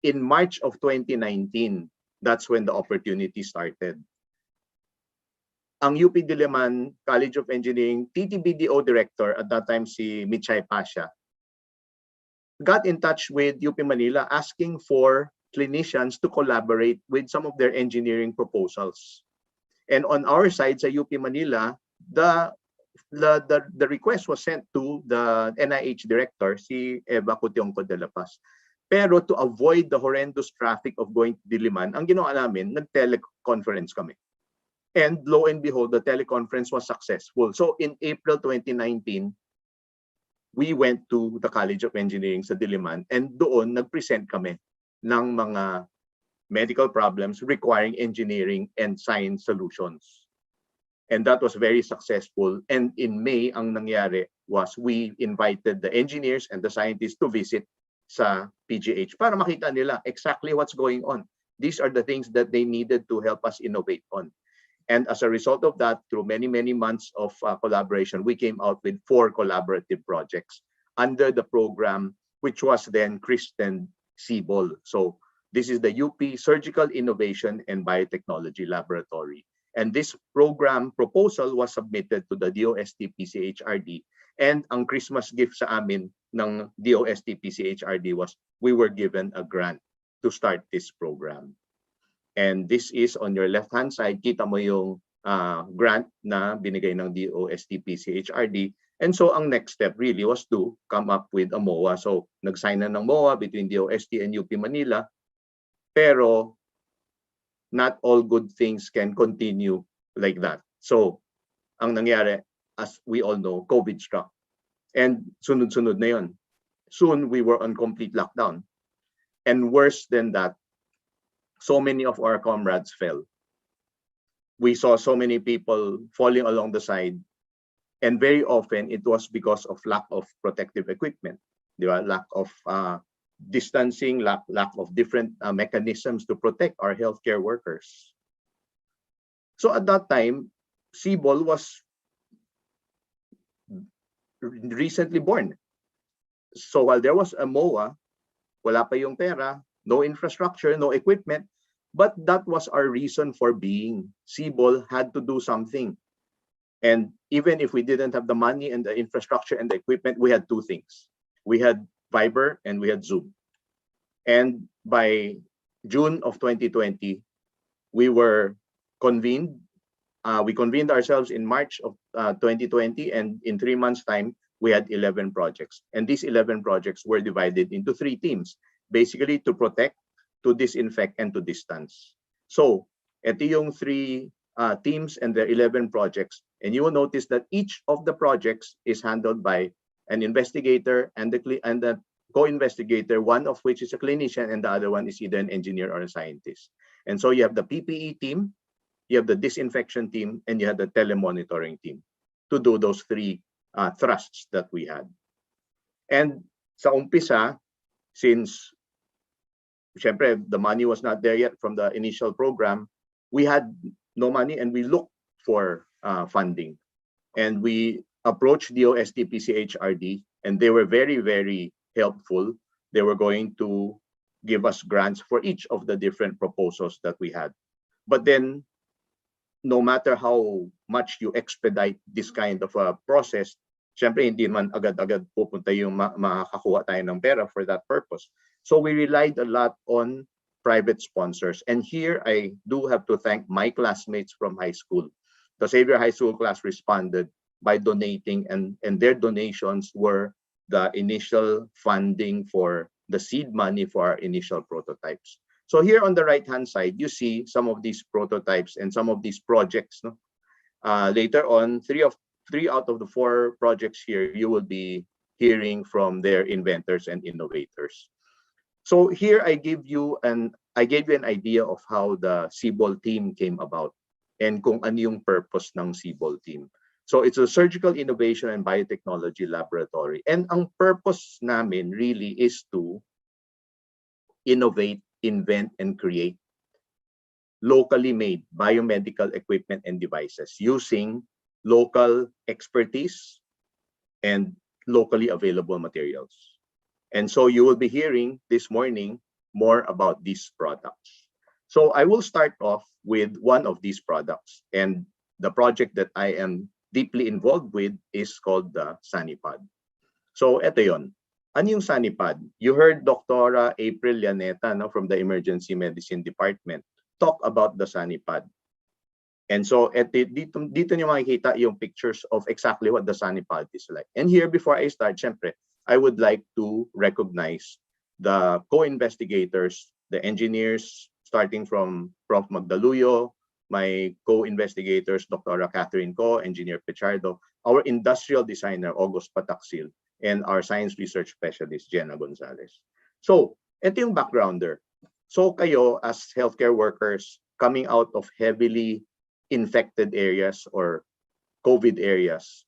In March of 2019, that's when the opportunity started. Ang UP Diliman College of Engineering TTBDO director at that time si Michay Pasha got in touch with UP Manila asking for clinicians to collaborate with some of their engineering proposals. And on our side sa UP Manila, the request was sent to the NIH director si Eva Cutiongco de la Paz. Pero to avoid the horrendous traffic of going to Diliman, ang ginawa namin, nag-teleconference kami. And lo and behold, the teleconference was successful. So in April 2019, we went to the College of Engineering sa Diliman and doon nag-present kami ng mga medical problems requiring engineering and science solutions. And that was very successful. And in May, ang nangyari was we invited the engineers and the scientists to visit sa PGH para makita nila exactly what's going on. These are the things that they needed to help us innovate on. And as a result of that, through many, many months of collaboration, we came out with 4 collaborative projects under the program, which was then christened Sibol. So this is the UP Surgical Innovation and Biotechnology Laboratory. And this program proposal was submitted to the DOST PCHRD. And ang Christmas gift sa amin ng DOST PCHRD was we were given a grant to start this program. And this is on your left-hand side, kita mo yung grant na binigay ng DOST PCHRD. And so ang next step really was to come up with a MOA. So nag-sign na ng MOA between DOST and UP Manila. Pero not all good things can continue like that. So ang nangyari, as we all know, COVID struck. And sunod-sunod na yun. Soon we were on complete lockdown. And worse than that, so many of our comrades fell. We saw so many people falling along the side. And very often it was because of lack of protective equipment, lack of distancing, lack of different mechanisms to protect our healthcare workers. So at that time, Sibol was recently born. So while there was a MOA, wala pa yung pera, no infrastructure, no equipment, but that was our reason for being. Sibol had to do something. And even if we didn't have the money and the infrastructure and the equipment, we had 2 things. We had Viber and we had Zoom. And by June of 2020, we were convened. We convened ourselves in March of 2020, and in 3 months' time, we had 11 projects. And these 11 projects were divided into 3 teams. Basically to protect, to disinfect, and to distance. So, ito yung 3 teams and their 11 projects. And you will notice that each of the projects is handled by an investigator and the co-investigator, one of which is a clinician and the other one is either an engineer or a scientist. And so you have the PPE team, you have the disinfection team, and you have the telemonitoring team to do those 3 thrusts that we had. And sa umpisa, since syempre, the money was not there yet from the initial program, we had no money and we looked for funding. And we approached DOST PCHRD and they were very, very helpful. They were going to give us grants for each of the different proposals that we had. But then no matter how much you expedite this kind of a process, syempre hindi man agad-agad pupunta yung makakakuha tayo ng pera for that purpose. So we relied a lot on private sponsors. And here I do have to thank my classmates from high school. The Xavier High School class responded by donating, and their donations were the initial funding for the seed money for our initial prototypes. So here on the right-hand side, you see some of these prototypes and some of these projects. No? Later on, three out of the 4 projects here, you will be hearing from their inventors and innovators. So here I gave you an idea of how the Sibol team came about and kung ano yung purpose ng Sibol team. So it's a surgical innovation and biotechnology laboratory. And ang purpose namin really is to innovate, invent, and create locally made biomedical equipment and devices using local expertise and locally available materials. And so you will be hearing this morning more about these products. So I will start off with one of these products, and the project that I am deeply involved with is called the SaniPod. So eto yon. Ano yung SaniPod? You heard Dr. April Llaneta from the Emergency Medicine Department talk about the SaniPod. And so dito niyo makikita yung pictures of exactly what the SaniPod is like. And here, before I start, syempre, I would like to recognize the co-investigators, the engineers, starting from Prof. Magdaluyo, my co-investigators, Dr. Catherine Co, Engineer Pichardo, our industrial designer, August Pataksil, and our science research specialist, Jenna Gonzalez. So, ito yung backgrounder. So kayo as healthcare workers coming out of heavily infected areas or COVID areas,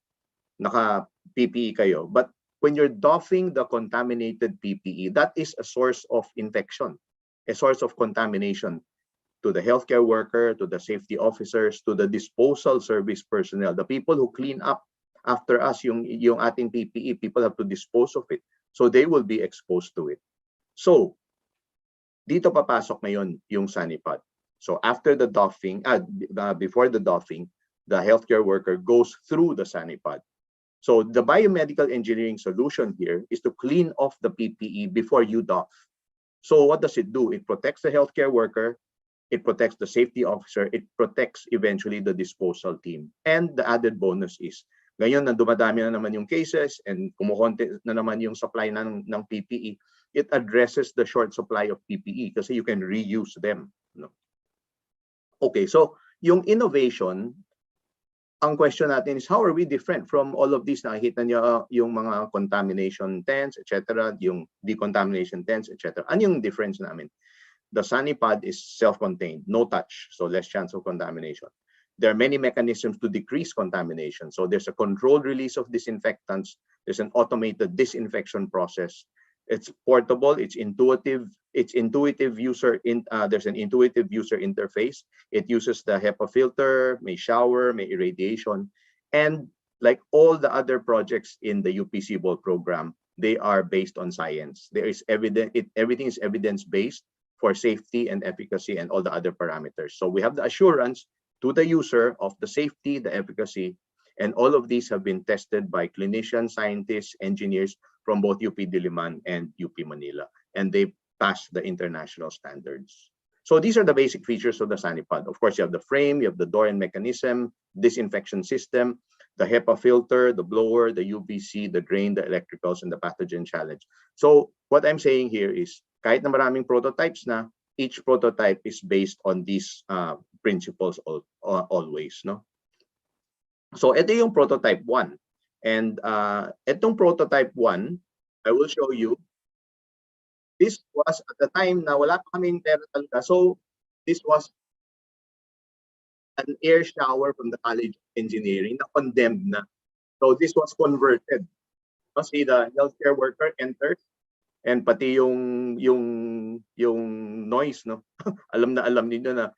naka-PPE kayo. But when you're doffing the contaminated PPE, that is a source of infection, a source of contamination to the healthcare worker, to the safety officers, to the disposal service personnel, the people who clean up after us, yung ating PPE, people have to dispose of it. So they will be exposed to it. So, dito papasok ngayon yung SaniPod. So after the doffing, before the doffing, the healthcare worker goes through the SaniPod. So the biomedical engineering solution here is to clean off the PPE before you doff. So what does it do? It protects the healthcare worker, it protects the safety officer, it protects eventually the disposal team. And the added bonus is, ngayon na dumadami na naman yung cases and kumukonti na naman yung supply ng PPE, it addresses the short supply of PPE kasi you can reuse them. No? Okay, so yung innovation, ang question natin is how are we different from all of these? Nakikita niyo yung mga contamination tents, etc., yung decontamination tents, etc. Ano yung difference namin? The SaniPod is self-contained, no touch, so less chance of contamination. There are many mechanisms to decrease contamination. So there's a controlled release of disinfectants. There's an automated disinfection process. It's portable. It's intuitive. There's an intuitive user interface. It uses the HEPA filter, may shower, may irradiation, and like all the other projects in the UP Sibol program, they are based on science. There is everything is evidence-based for safety and efficacy and all the other parameters. So we have the assurance to the user of the safety, the efficacy, and all of these have been tested by clinicians, scientists, engineers from both UP Diliman and UP Manila, and they pass the international standards. So these are the basic features of the SaniPod. Of course, you have the frame, you have the door and mechanism, disinfection system, the HEPA filter, the blower, the UVC, the drain, the electricals, and the pathogen challenge. So what I'm saying here is, kahit na maraming prototypes na, each prototype is based on these principles always, no? So ito yung prototype 1. And itong prototype 1, I will show you. This was at the time na wala pa kaming pera talaga. So this was an air shower from the College of Engineering na condemned na. So this was converted. So see, the healthcare worker enters, and pati yung noise, no? alam niyo na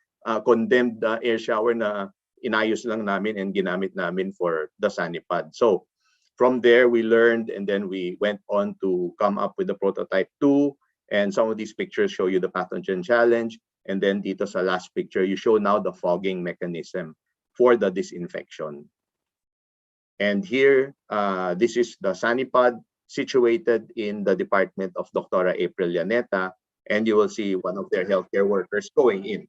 condemned air shower na inayos lang namin and ginamit namin for the SaniPod. So from there we learned, and then we went on to come up with the prototype 2, and some of these pictures show you the pathogen challenge. And then dito sa last picture, you show now the fogging mechanism for the disinfection. And here, this is the SaniPod situated in the department of Dr. April Llaneta, and you will see one of their healthcare workers going in.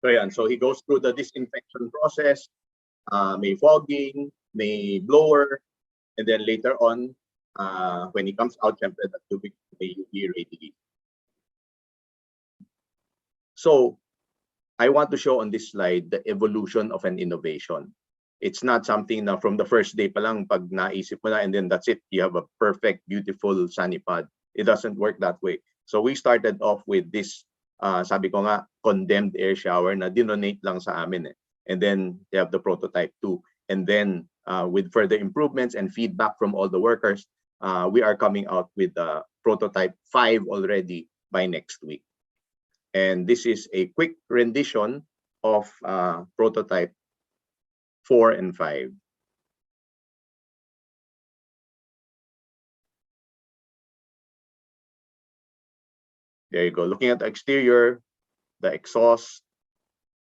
So yan, so he goes through the disinfection process, may fogging, may blower, and then later on, when he comes out, syempre, that tubig may be ready. So I want to show on this slide the evolution of an innovation. It's not something na from the first day pa lang pag naisip mo na and then that's it, you have a perfect, beautiful SaniPod. It doesn't work that way. So we started off with this, sabi ko nga, condemned air shower na dinonate lang sa amin eh. And then they have the prototype 2. And then with further improvements and feedback from all the workers, we are coming out with the prototype 5 already by next week. And this is a quick rendition of prototype 4 and 5. There you go. Looking at the exterior, the exhaust,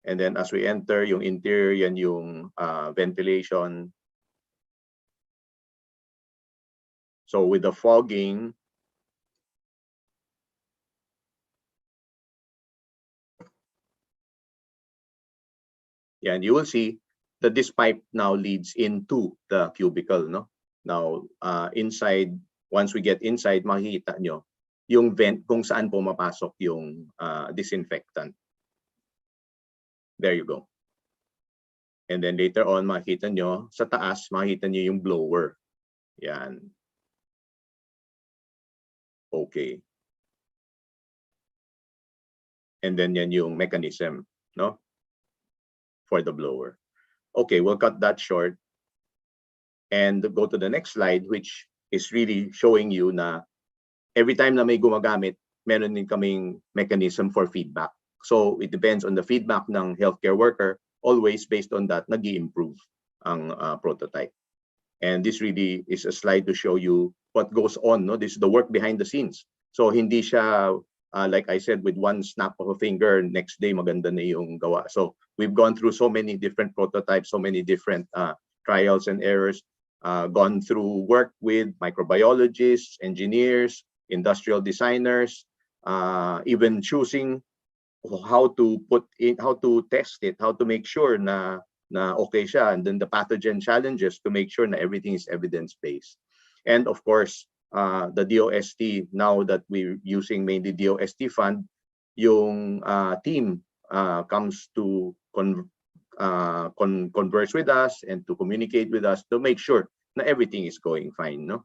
and then as we enter, yung interior, yan yung ventilation. So with the fogging, yeah, and you will see that this pipe now leads into the cubicle, no? Now, inside, once we get inside, makikita nyo yung vent kung saan pumapasok yung disinfectant. There you go. And then later on, makikita nyo, sa taas, makikita nyo yung blower. Yan. Okay. And then yan yung mechanism, no? For the blower. Okay, we'll cut that short and go to the next slide, which is really showing you na every time na may gumagamit, meron din kaming mechanism for feedback. So it depends on the feedback ng healthcare worker, always based on that, nag-i-improve ang prototype. And this really is a slide to show you what goes on, no? This is the work behind the scenes. So hindi siya, like I said, with one snap of a finger, next day maganda na yung gawa. So we've gone through so many different prototypes, so many different trials and errors, gone through work with microbiologists, engineers, industrial designers, even choosing how to put in, how to test it, how to make sure na okay siya, and then the pathogen challenges to make sure na everything is evidence-based. And of course, the DOST, now that we're using mainly DOST fund, yung team comes to converse with us and to communicate with us to make sure na everything is going fine, no?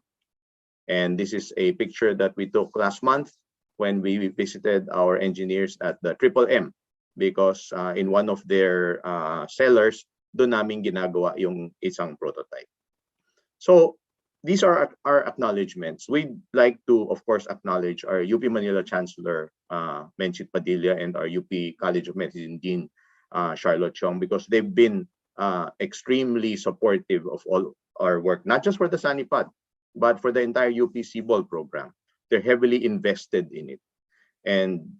And this is a picture that we took last month when we visited our engineers at the M, because in one of their cellars, doon namin ginagawa yung isang prototype. So these are our acknowledgements. We'd like to, of course, acknowledge our UP Manila Chancellor, Menchit Padilla, and our UP College of Medicine Dean, Charlotte Chong, because they've been extremely supportive of all our work, not just for the SaniPod, but for the entire UP Sibol program. They're heavily invested in it. And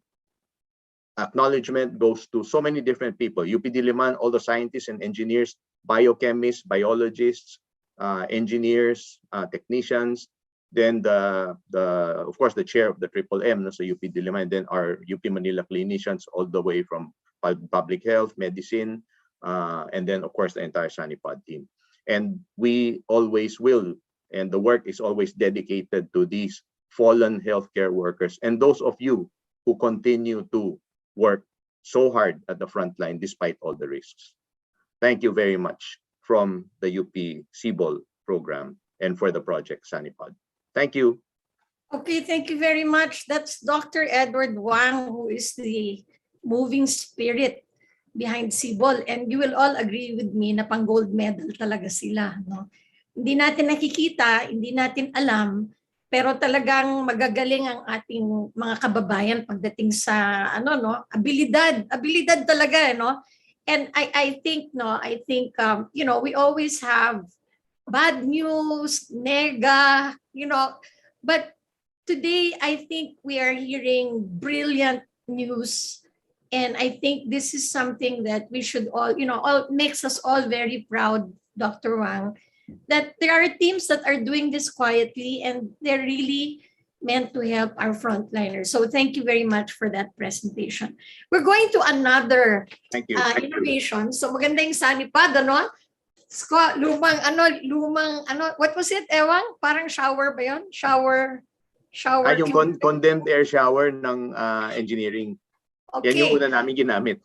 acknowledgement goes to so many different people. UP Diliman, all the scientists and engineers, biochemists, biologists, engineers, technicians, then of course the chair of the M, so UP Diliman, then our UP Manila clinicians all the way from public health, medicine, and then of course the entire SaniPod team. And we always will, and the work is always dedicated to these fallen healthcare workers and those of you who continue to work so hard at the front line despite all the risks. Thank you very much from the UP Sibol program and for the project SaniPod. Thank you. Okay, thank you very much. That's Dr. Edward Wang, who is the moving spirit behind Sibol. And you will all agree with me na pang gold medal talaga sila, no? Hindi natin nakikita, hindi natin alam, pero talagang magagaling ang ating mga kababayan pagdating sa abilidad talaga, no? And I think we always have bad news, nega, but today I think we are hearing brilliant news, and I think this is something that we should all makes us all very proud, Dr. Wang, that there are teams that are doing this quietly and they're really meant to help our frontliners. So thank you very much for that presentation. We're going to another Thank you. innovation. So maganda yung SaniPod, ano? What was it, Ewang? Parang shower ba yun? Shower. Yung condemned air shower ng engineering. Okay. Yan yung una namin ginamit.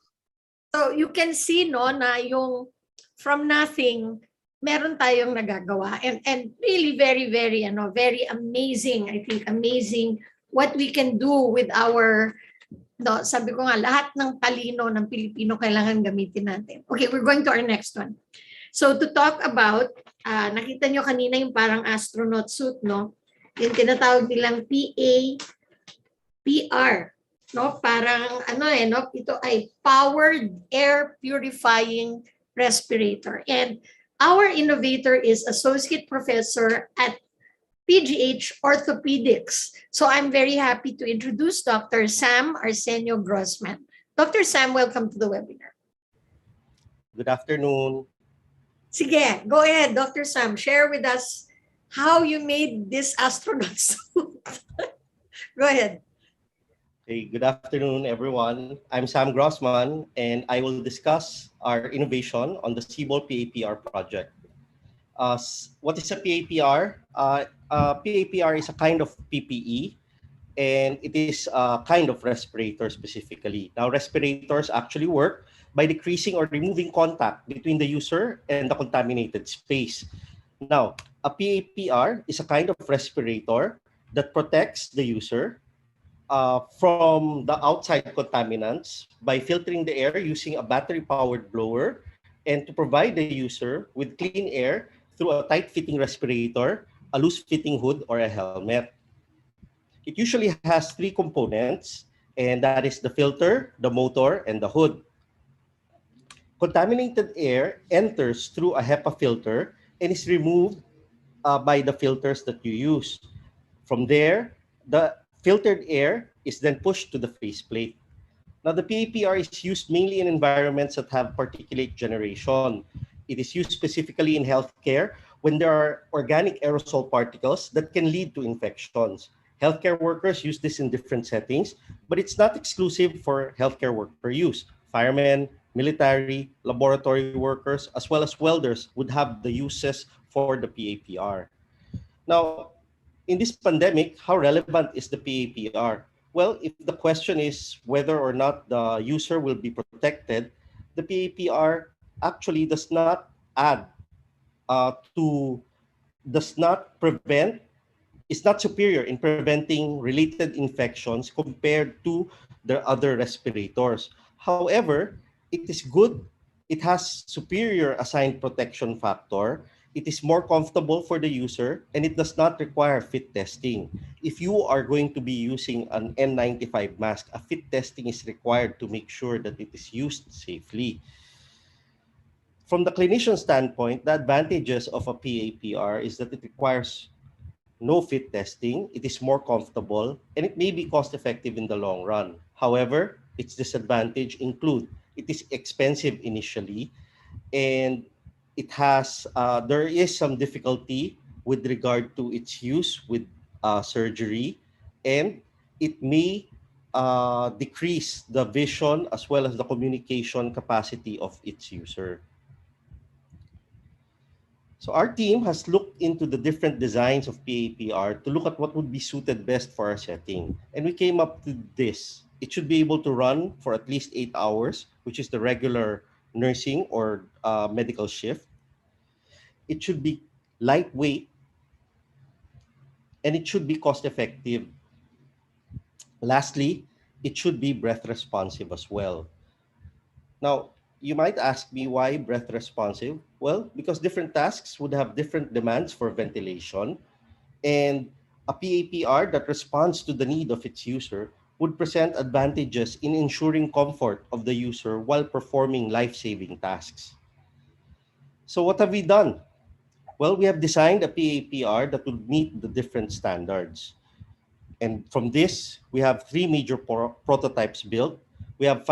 So you can see, no, na yung from nothing, meron tayong nagagawa, and really very very amazing. I think amazing what we can do with our, sabi ko nga, lahat ng talino ng Pilipino kailangan gamitin natin. Okay, we're going to our next one. So to talk about, nakita nyo kanina yung parang astronaut suit, no? Yung tinatawag nilang PAPR, no? Parang ito ay powered air purifying respirator. And our innovator is Associate Professor at PGH Orthopedics. So I'm very happy to introduce Dr. Sam Arsenio Grozman. Dr. Sam, welcome to the webinar. Good afternoon. Sige, go ahead, Dr. Sam. Share with us how you made this astronaut suit. Go ahead. Hey, good afternoon, everyone. I'm Sam Grozman, and I will discuss our innovation on the Sibol PAPR project. What is a PAPR? PAPR is a kind of PPE, and it is a kind of respirator specifically. Now, respirators actually work by decreasing or removing contact between the user and the contaminated space. Now, a PAPR is a kind of respirator that protects the user from the outside contaminants by filtering the air using a battery-powered blower, and to provide the user with clean air through a tight-fitting respirator, a loose-fitting hood, or a helmet. It usually has three components, and that is the filter, the motor, and the hood. Contaminated air enters through a HEPA filter and is removed by the filters that you use. From there, the filtered air is then pushed to the faceplate. Now, the PAPR is used mainly in environments that have particulate generation. It is used specifically in healthcare when there are organic aerosol particles that can lead to infections. Healthcare workers use this in different settings, but it's not exclusive for healthcare worker use. Firemen, military, laboratory workers, as well as welders would have the uses for the PAPR. Now, in this pandemic, how relevant is the PAPR? Well, if the question is whether or not the user will be protected, the PAPR actually does not is not superior in preventing related infections compared to the other respirators. However, it is good. It has superior assigned protection factor. It is more comfortable for the user, and it does not require fit testing. If you are going to be using an N95 mask, a fit testing is required to make sure that it is used safely. From the clinician standpoint, the advantages of a PAPR is that it requires no fit testing, it is more comfortable, and it may be cost-effective in the long run. However, its disadvantage include it is expensive initially, and there is some difficulty with regard to its use with surgery, and it may decrease the vision as well as the communication capacity of its user. So our team has looked into the different designs of PAPR to look at what would be suited best for our setting. And we came up to this. It should be able to run for at least 8 hours, which is the regular nursing or medical shift. It should be lightweight, and it should be cost-effective. Lastly, it should be breath responsive as well. Now, you might ask me why breath responsive? Well, because different tasks would have different demands for ventilation, and A PAPR that responds to the need of its user would present advantages in ensuring comfort of the user while performing life-saving tasks. So what have we done? Well, we have designed a PAPR that would meet the different standards. And from this, we have three major prototypes built. We have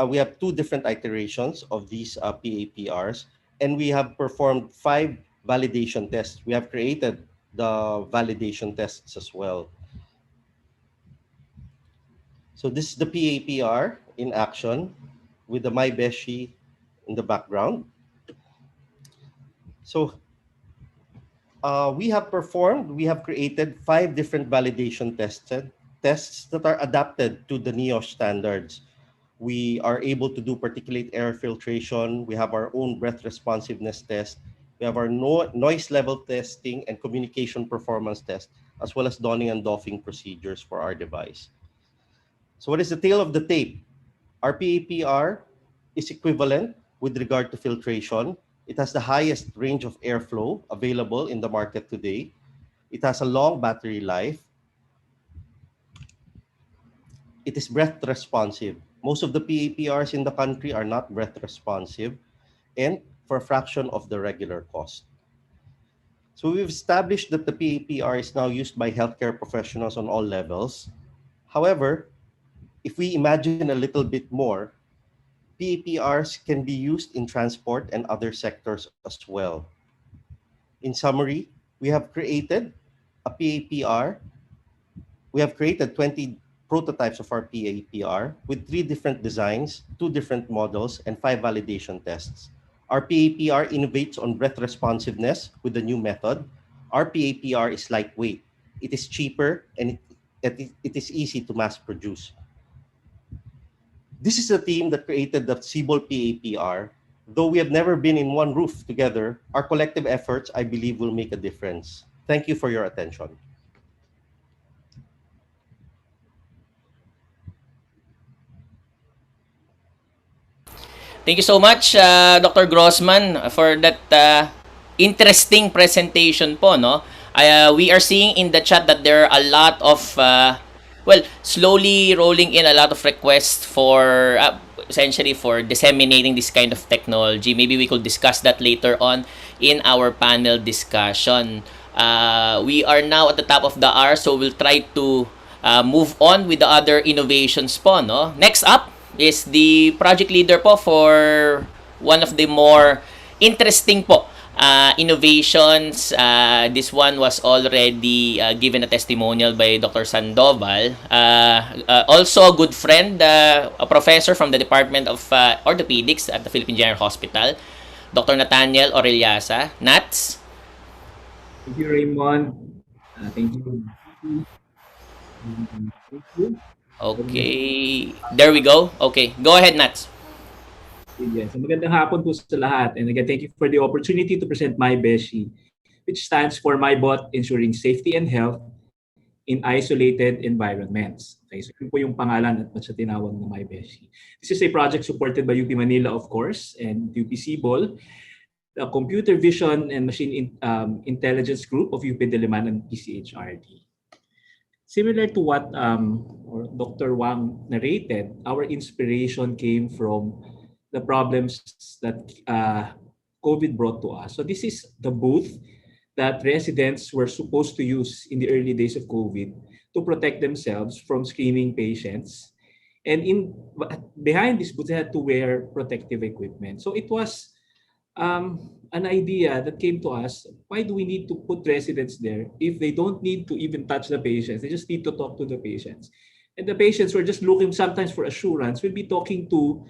we have two different iterations of these PAPRs, and we have performed 5 validation tests. We have created the validation tests as well. So this is the PAPR in action with the MyBESHIE in the background. So we have created 5 different validation tests that are adapted to the NIOSH standards. We are able to do particulate air filtration. We have our own breath responsiveness test. We have our noise level testing and communication performance test, as well as donning and doffing procedures for our device. So what is the tail of the tape? Our PAPR is equivalent with regard to filtration. It has the highest range of airflow available in the market today. It has a long battery life. It is breath responsive. Most of the PAPRs in the country are not breath responsive, and for a fraction of the regular cost. So we've established that the PAPR is now used by healthcare professionals on all levels. However, if we imagine a little bit more, PAPRs can be used in transport and other sectors as well. In summary, we have created a PAPR. We have created 20 prototypes of our PAPR with 3 different designs, 2 different models, and 5 validation tests. Our PAPR innovates on breath responsiveness with the new method. Our PAPR is lightweight. It is cheaper, and it is easy to mass produce. This is the team that created the Sibol PAPR. Though we have never been in one roof together, our collective efforts, I believe, will make a difference. Thank you for your attention. Thank you so much, Dr. Grozman, for that interesting presentation po, no? We are seeing in the chat that there are a lot of, slowly rolling in a lot of requests for, essentially for disseminating this kind of technology. Maybe we could discuss that later on in our panel discussion. We are now at the top of the hour, so we'll try to move on with the other innovations po, no? Next up is the project leader po for one of the more interesting po innovations. This one was already given a testimonial by Dr. Sandoval. Also a good friend, a professor from the Department of Orthopedics at the Philippine General Hospital, Dr. Nathaniel Orillaza. Nats? Thank you, Raymond. Thank you. Thank you. Okay. There we go. Okay. Go ahead, Nats. Yes. Magandang hapon po sa lahat. And again, thank you for the opportunity to present MyBESHIE, which stands for MyBot, ensuring safety and health in isolated environments. Okay, so yun po yung pangalan at sa tinawag ng MyBESHIE. This is a project supported by UP Manila, of course, and UP Sibol, the Computer Vision and Machine Intelligence Group of UP Diliman and PGH Orthopedics. Similar to what Dr. Wang narrated, our inspiration came from the problems that COVID brought to us. So this is the booth that residents were supposed to use in the early days of COVID to protect themselves from screening patients. And behind this booth, they had to wear protective equipment. So it was an idea that came to us. Why do we need to put residents there if they don't need to even touch the patients? They just need to talk to the patients. And the patients were just looking sometimes for assurance. We'll be talking to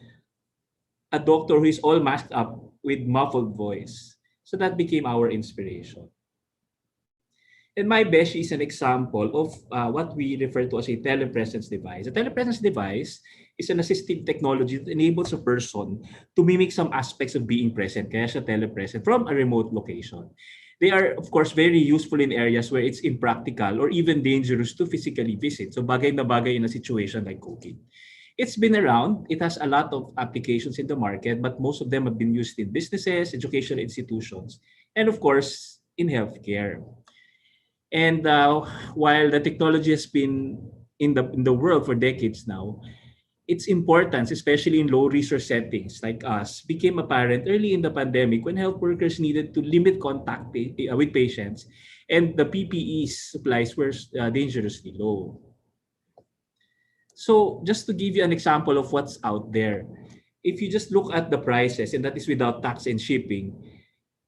a doctor who is all masked up with muffled voice. So that became our inspiration. And MyBESHIE is an example of what we refer to as a telepresence device. A telepresence device is an assistive technology that enables a person to mimic some aspects of being present, kaya siya telepresent, from a remote location. They are, of course, very useful in areas where it's impractical or even dangerous to physically visit. So bagay na bagay in a situation like COVID. It's been around. It has a lot of applications in the market, but most of them have been used in businesses, educational institutions, and of course, in healthcare. And while the technology has been in the world for decades now, its importance, especially in low resource settings like us, became apparent early in the pandemic when health workers needed to limit contact with patients and the PPE supplies were dangerously low. So just to give you an example of what's out there, if you just look at the prices, and that is without tax and shipping,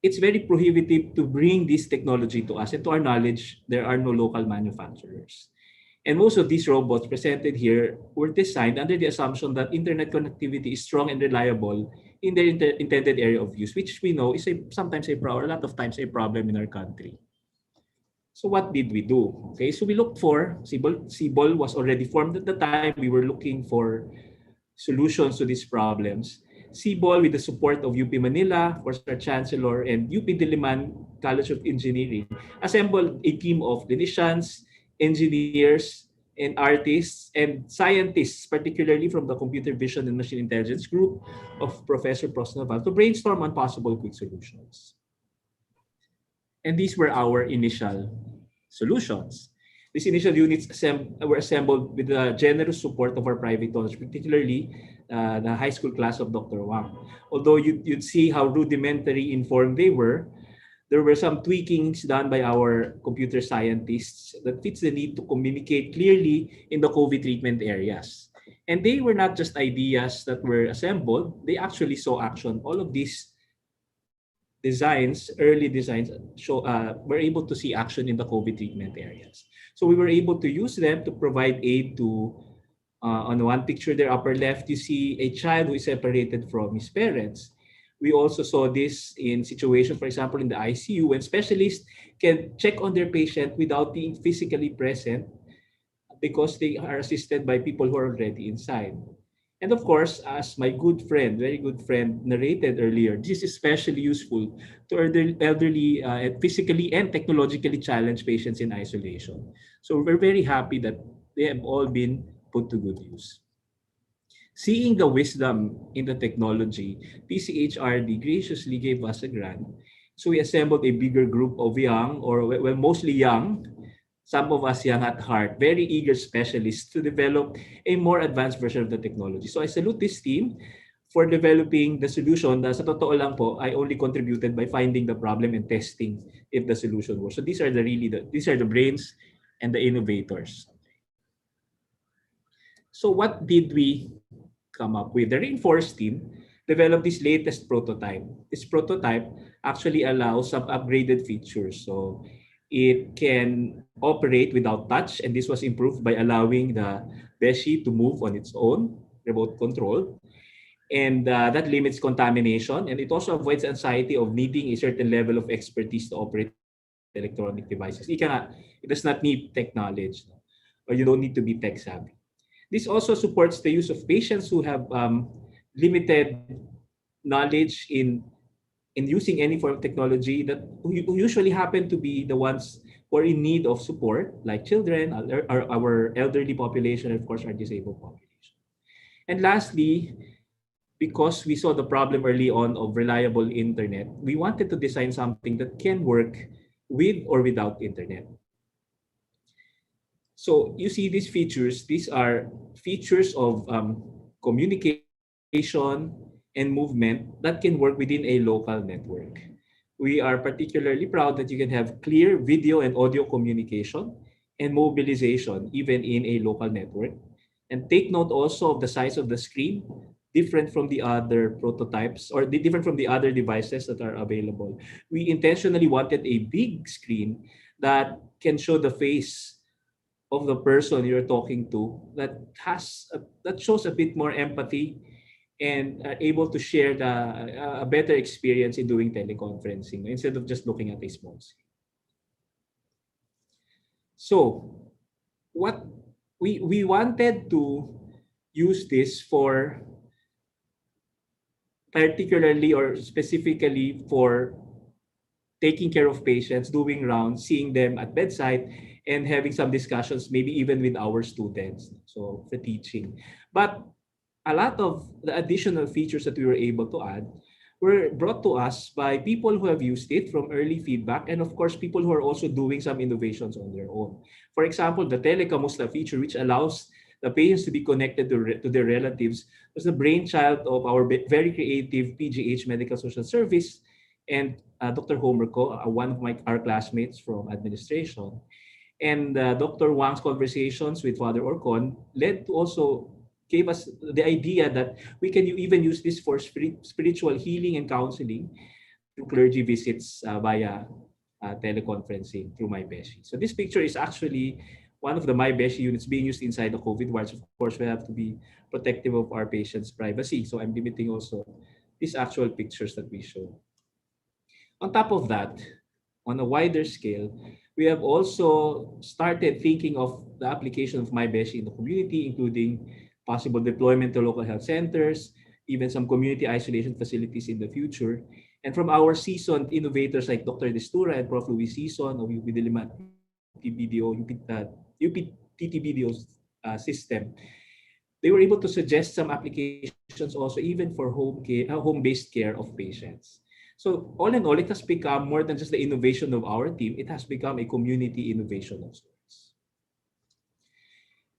it's very prohibitive to bring this technology to us. And to our knowledge, there are no local manufacturers. And most of these robots presented here were designed under the assumption that internet connectivity is strong and reliable in their intended area of use, which we know is sometimes a problem, a lot of times a problem in our country. So what did we do? Okay, so we looked for, Sibol was already formed at the time. We were looking for solutions to these problems. Sibol, with the support of UP Manila, of course, our Chancellor, and UP Diliman College of Engineering, assembled a team of clinicians, engineers, and artists, and scientists, particularly from the Computer Vision and Machine Intelligence group of Professor Nathaniel to brainstorm on possible quick solutions. And these were our initial solutions. These initial units were assembled with the generous support of our private donors, particularly the high school class of Dr. Wang. Although you'd see how rudimentary informed they were, there were some tweakings done by our computer scientists that fits the need to communicate clearly in the COVID treatment areas. And they were not just ideas that were assembled, they actually saw action. All of these designs, early designs, were able to see action in the COVID treatment areas. So we were able to use them to provide aid to, on one picture there, upper left, you see a child who is separated from his parents. We also saw this in situations, for example, in the ICU, when specialists can check on their patient without being physically present because they are assisted by people who are already inside. And of course, as my good friend, very good friend narrated earlier, this is especially useful to elderly physically and technologically challenged patients in isolation. So we're very happy that they have all been put to good use. Seeing the wisdom in the technology, PCHRD graciously gave us a grant. So we assembled a bigger group of young, or well, mostly young, some of us young at heart, very eager specialists to develop a more advanced version of the technology. So I salute this team for developing the solution. Sa totoo lang po, I only contributed by finding the problem and testing if the solution works. So these are the brains and the innovators. So what did we come up with? The Reinforced team developed this latest prototype. This prototype actually allows some upgraded features. So it can operate without touch, and this was improved by allowing the MyBESHIE to move on its own, remote control. And that limits contamination, and it also avoids anxiety of needing a certain level of expertise to operate electronic devices. It does not need tech knowledge, or you don't need to be tech savvy. This also supports the use of patients who have limited knowledge in using any form of technology, that who usually happen to be the ones who are in need of support, like children, our elderly population, and of course our disabled population. And lastly, because we saw the problem early on of reliable internet, we wanted to design something that can work with or without internet. So you see these features. These are features of communication and movement that can work within a local network. We are particularly proud that you can have clear video and audio communication and mobilization even in a local network. And take note also of the size of the screen, different from the other prototypes or different from the other devices that are available. We intentionally wanted a big screen that can show the face of the person you're talking to, that shows a bit more empathy and are able to share a better experience in doing teleconferencing instead of just looking at a small screen. So what we wanted to use this for, particularly or specifically for taking care of patients, doing rounds, seeing them at bedside, and having some discussions, maybe even with our students, so for teaching. But a lot of the additional features that we were able to add were brought to us by people who have used it from early feedback, and of course, people who are also doing some innovations on their own. For example, the Telekamusta feature, which allows the patients to be connected to their relatives, was the brainchild of our very creative PGH Medical Social Service and Dr. Homer Ko, one of our classmates from administration. And Dr. Wang's conversations with Father Orcon gave us the idea that we can even use this for spiritual healing and counseling through clergy visits via teleconferencing through MyBESHIE. So this picture is actually one of the MyBESHIE units being used inside the COVID wards. Of course, we have to be protective of our patients' privacy. So I'm limiting also these actual pictures that we show. On top of that, on a wider scale, we have also started thinking of the application of MyBESHIE in the community, including possible deployment to local health centers, even some community isolation facilities in the future. And from our seasoned innovators like Dr. Destura and Prof. Luis Season of UP Diliman TBDO, UP TTBDO system, they were able to suggest some applications also even for home-based care of patients. So all in all, it has become more than just the innovation of our team. It has become a community innovation of sorts.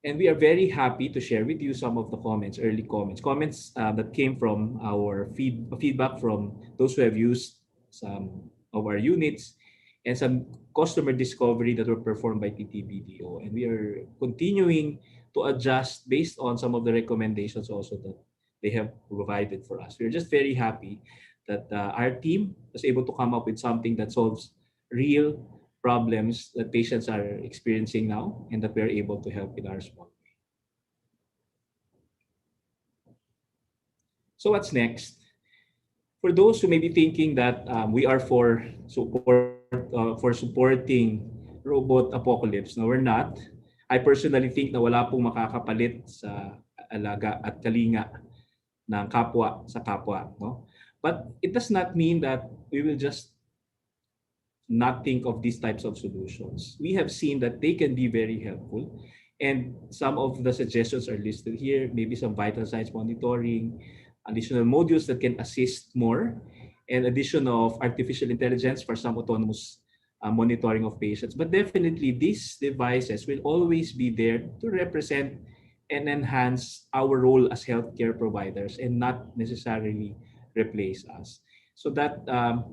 And we are very happy to share with you some of the early comments that came from our feedback from those who have used some of our units and some customer discovery that were performed by TTBDO. And we are continuing to adjust based on some of the recommendations also that they have provided for us. We're just very happy that our team was able to come up with something that solves real problems that patients are experiencing now and that we're able to help in our small way. So what's next? For those who may be thinking that we are for supporting robot apocalypse, no, we're not. I personally think na wala pong makakapalit sa alaga at kalinga ng kapwa sa kapwa, no? But it does not mean that we will just not think of these types of solutions. We have seen that they can be very helpful. And some of the suggestions are listed here, maybe some vital signs monitoring, additional modules that can assist more, and addition of artificial intelligence for some autonomous monitoring of patients. But definitely these devices will always be there to represent and enhance our role as healthcare providers and not necessarily replace us. So that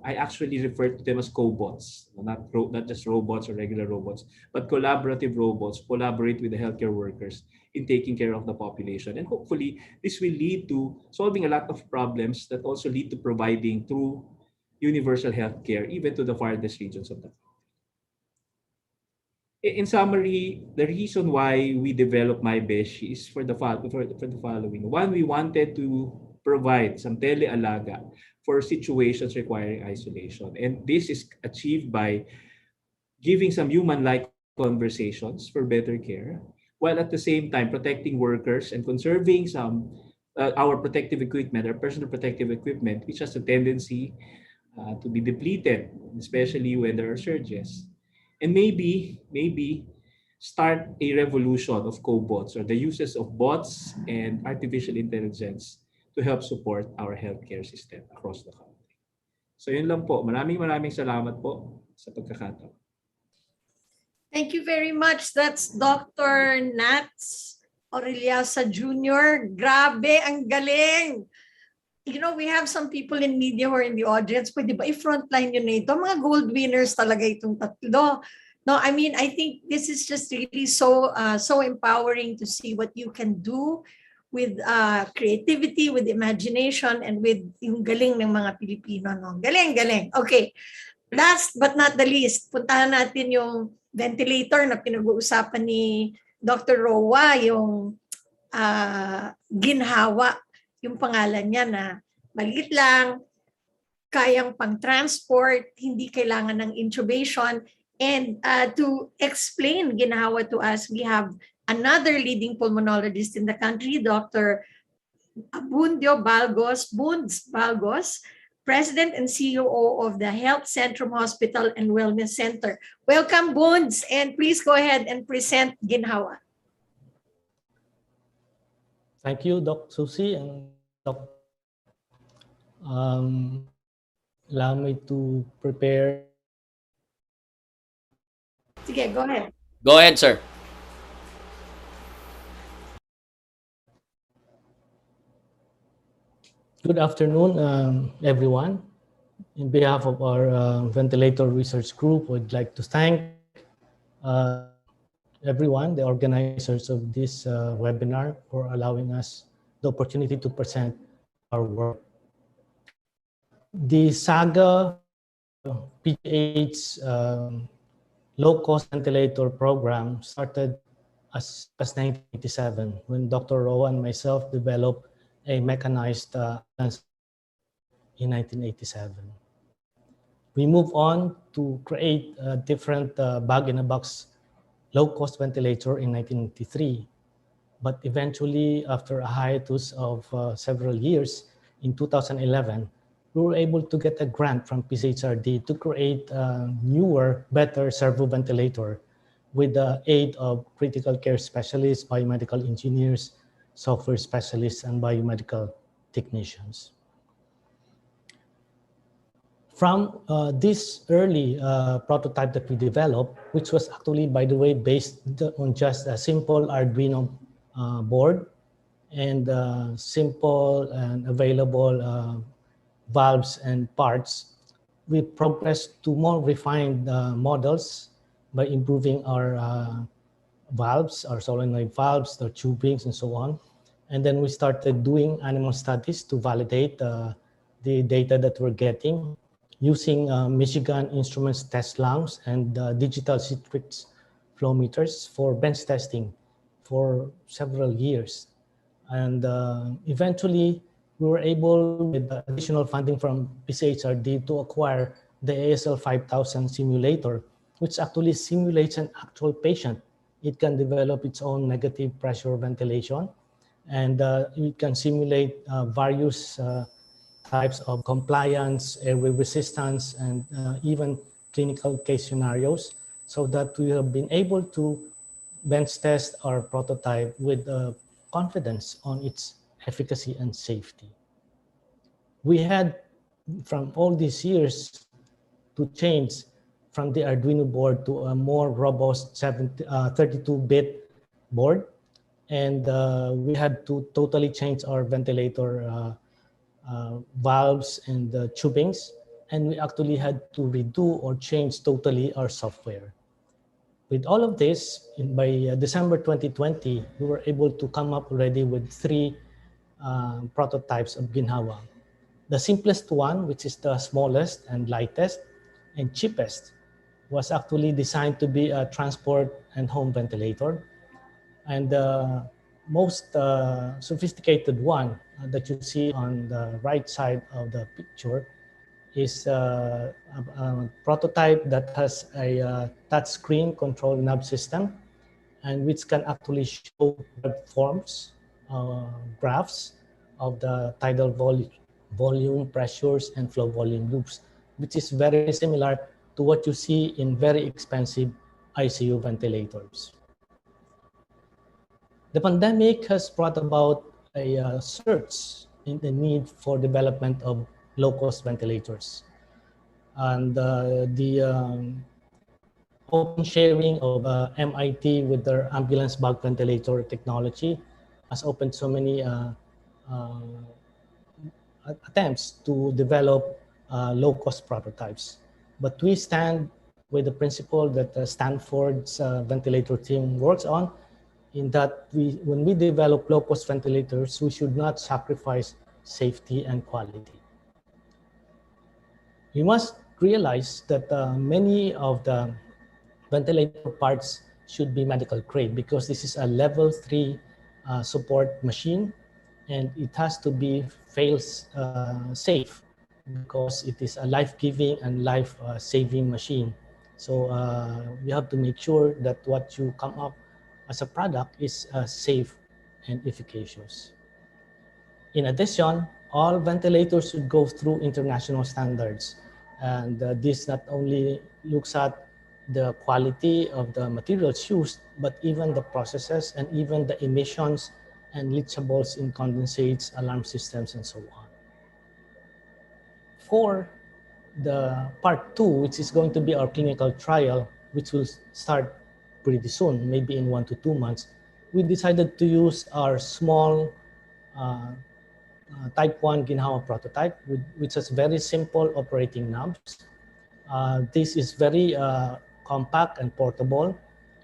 I actually refer to them as cobots, not just robots or regular robots, but collaborative robots collaborate with the healthcare workers in taking care of the population. And hopefully this will lead to solving a lot of problems that also lead to providing true universal healthcare even to the farthest regions of the country. In summary, the reason why we developed MyBESHIE is for the following. One, we wanted to provide some telealaga for situations requiring isolation. And this is achieved by giving some human-like conversations for better care, while at the same time protecting workers and conserving some our protective equipment, our personal protective equipment, which has a tendency to be depleted, especially when there are surges. And maybe start a revolution of cobots or the uses of bots and artificial intelligence to help support our healthcare system across the country. So yun lang po. Maraming salamat po sa pagkakataon. Thank you very much. That's Dr. Nats Orillaza Jr. Grabe, ang galing. You know, we have some people in media who are in the audience. Pwede ba i-frontline yun na ito? Mga gold winners talaga itong tatlo. No, I mean, I think this is just really so empowering to see what you can do with creativity, with imagination, and with yung galing ng mga Pilipino. No? Galing. Okay. Last but not the least, puntahan natin yung ventilator na pinag-uusapan ni Dr. Rowa, yung GINHAWA, yung pangalan niya na maliit lang, kayang pang-transport, hindi kailangan ng intubation. And to explain GINHAWA to us, we have another leading pulmonologist in the country, Dr. Abundio Balgos, President and CEO of the Health Centrum Hospital and Wellness Center. Welcome, Bunds, and please go ahead and present GINHAWA. Thank you, Doc Susie and Doc Allow me to prepare. Sige, go ahead. Go ahead, sir. Good afternoon, everyone. In behalf of our ventilator research group, we'd like to thank everyone, the organizers of this webinar, for allowing us the opportunity to present our work. The saga PGH low-cost ventilator program started as 1987 when Dr. Rowan and myself developed a mechanized in 1987. We move on to create a different bag-in-a-box low-cost ventilator in 1993. But eventually, after a hiatus of several years, in 2011, we were able to get a grant from PCHRD to create a newer, better servo ventilator with the aid of critical care specialists, biomedical engineers, software specialists, and biomedical technicians. From this early prototype that we developed, which was actually, by the way, based on just a simple Arduino board and simple and available valves and parts, we progressed to more refined models by improving our valves, our solenoid valves, the tubings, and so on. And then we started doing animal studies to validate the data that we're getting using Michigan Instruments test lungs and digital Citrix flow meters for bench testing for several years. And eventually, we were able, with additional funding from PCHRD, to acquire the ASL 5000 simulator, which actually simulates an actual patient. It can develop its own negative pressure ventilation, and it can simulate various types of compliance, airway resistance, and even clinical case scenarios, so that we have been able to bench test our prototype with confidence on its efficacy and safety. We had, from all these years, to change from the Arduino board to a more robust 32-bit board, and we had to totally change our ventilator valves and tubings, and we actually had to redo or change totally our software. With all of this, by December 2020, we were able to come up already with 3 prototypes of GINHAWA. The simplest one, which is the smallest and lightest and cheapest, was actually designed to be a transport and home ventilator. And the most sophisticated one that you see on the right side of the picture is a prototype that has a touch screen control knob system, and which can actually show web forms, graphs of the tidal volume, pressures, and flow volume loops, which is very similar to what you see in very expensive ICU ventilators. The pandemic has brought about a surge in the need for development of low-cost ventilators. And the open sharing of MIT with their ambulance bag ventilator technology has opened so many attempts to develop low-cost prototypes. But we stand with the principle that Stanford's ventilator team works on, in that when we develop low-cost ventilators, we should not sacrifice safety and quality. We must realize that many of the ventilator parts should be medical grade, because this is a level 3 support machine, and it has to be fail safe, because it is a life-giving and life-saving machine. So we have to make sure that what you come up as a product is safe and efficacious. In addition, all ventilators should go through international standards. And this not only looks at the quality of the materials used, but even the processes and even the emissions and leachables in condensates, alarm systems, and so on. for the part 2, which is going to be our clinical trial, which will start pretty soon, maybe in 1 to 2 months, we decided to use our small type 1 GINHAWA prototype, which has very simple operating knobs. This is very compact and portable,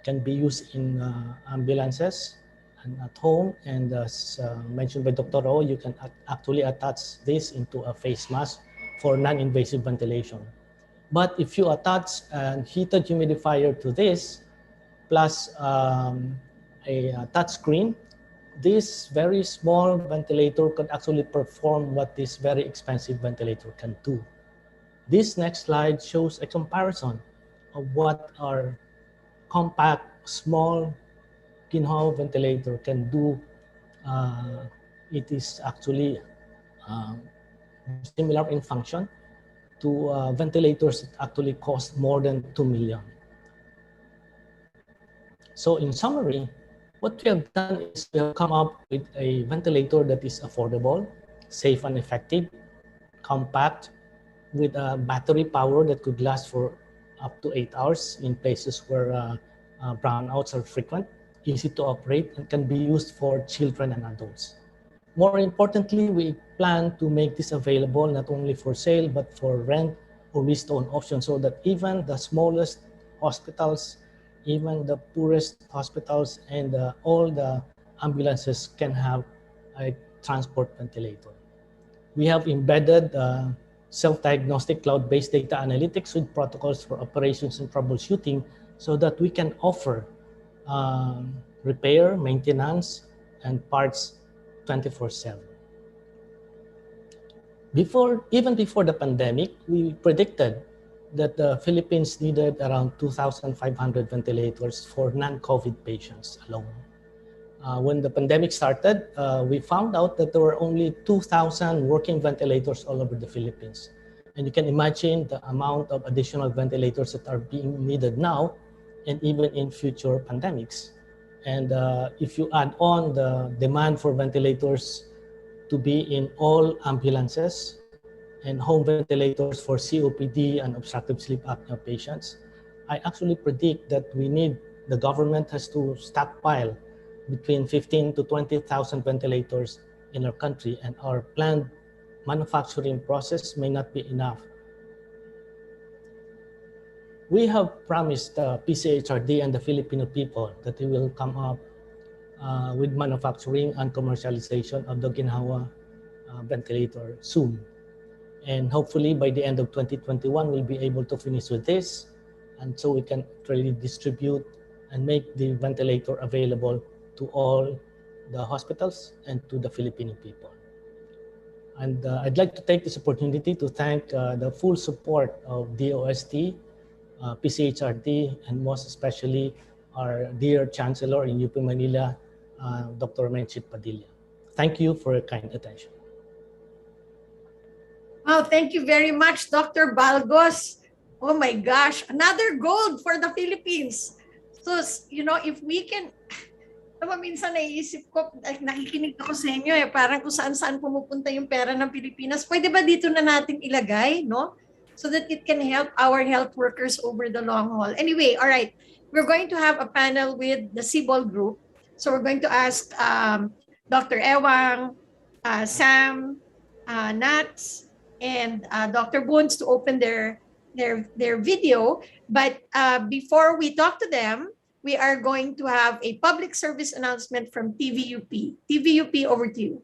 can be used in ambulances and at home, and as mentioned by Dr. O, you can actually attach this into a face mask for non-invasive ventilation. But if you attach a heated humidifier to this, plus a touch screen, this very small ventilator could actually perform what this very expensive ventilator can do. This next slide shows a comparison of what our compact, small GINHAWA ventilator can do. It is actually similar in function to ventilators that actually cost more than 2 million. So in summary, what we have done is we have come up with a ventilator that is affordable, safe and effective, compact, with a battery power that could last for up to 8 hours in places where brownouts are frequent, easy to operate, and can be used for children and adults. More importantly, we plan to make this available not only for sale, but for rent or lease-to-own option, so that even the smallest hospitals, even the poorest hospitals, and all the ambulances can have a transport ventilator. We have embedded self-diagnostic cloud-based data analytics with protocols for operations and troubleshooting, so that we can offer repair, maintenance, and parts 24/7. Even before the pandemic, we predicted that the Philippines needed around 2,500 ventilators for non-COVID patients alone. When the pandemic started, we found out that there were only 2,000 working ventilators all over the Philippines. And you can imagine the amount of additional ventilators that are being needed now and even in future pandemics. And if you add on the demand for ventilators to be in all ambulances and home ventilators for COPD and obstructive sleep apnea patients, I actually predict that the government has to stockpile between 15 to 20,000 ventilators in our country, and our planned manufacturing process may not be enough. We have promised PCHRD and the Filipino people that we will come up with manufacturing and commercialization of the GINHAWA ventilator soon. And hopefully by the end of 2021, we'll be able to finish with this. And so we can really distribute and make the ventilator available to all the hospitals and to the Filipino people. And I'd like to take this opportunity to thank the full support of DOST, PCHRD, and most especially our dear Chancellor in UP Manila, Dr. Menchit Padilla. Thank you for your kind attention. Wow, thank you very much, Dr. Balgos. Oh my gosh, another gold for the Philippines. So, you know, if we can, minsan naiisip ko, nakikinig ako sa inyo parang kung saan-saan pumupunta yung pera ng Pilipinas. Pwede ba dito na natin ilagay, no? So that it can help our health workers over the long haul. Anyway, all right, we're going to have a panel with the Sibol group. So we're going to ask Dr. Wang, Sam, Nats, and Dr. Boons to open their video. But before we talk to them, we are going to have a public service announcement from TVUP. TVUP, over to you.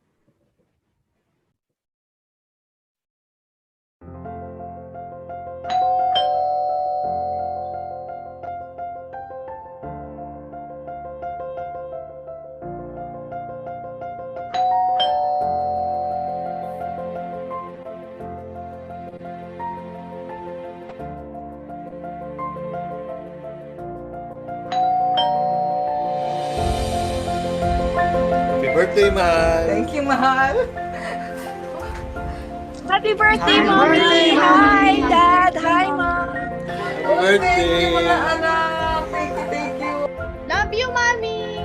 Birthday, Mahal! Thank you, Mahal! Happy birthday, Mommy! Hi, Dad! Hi, Mom! Happy birthday! Mga anak! Thank you! Love you, Mommy!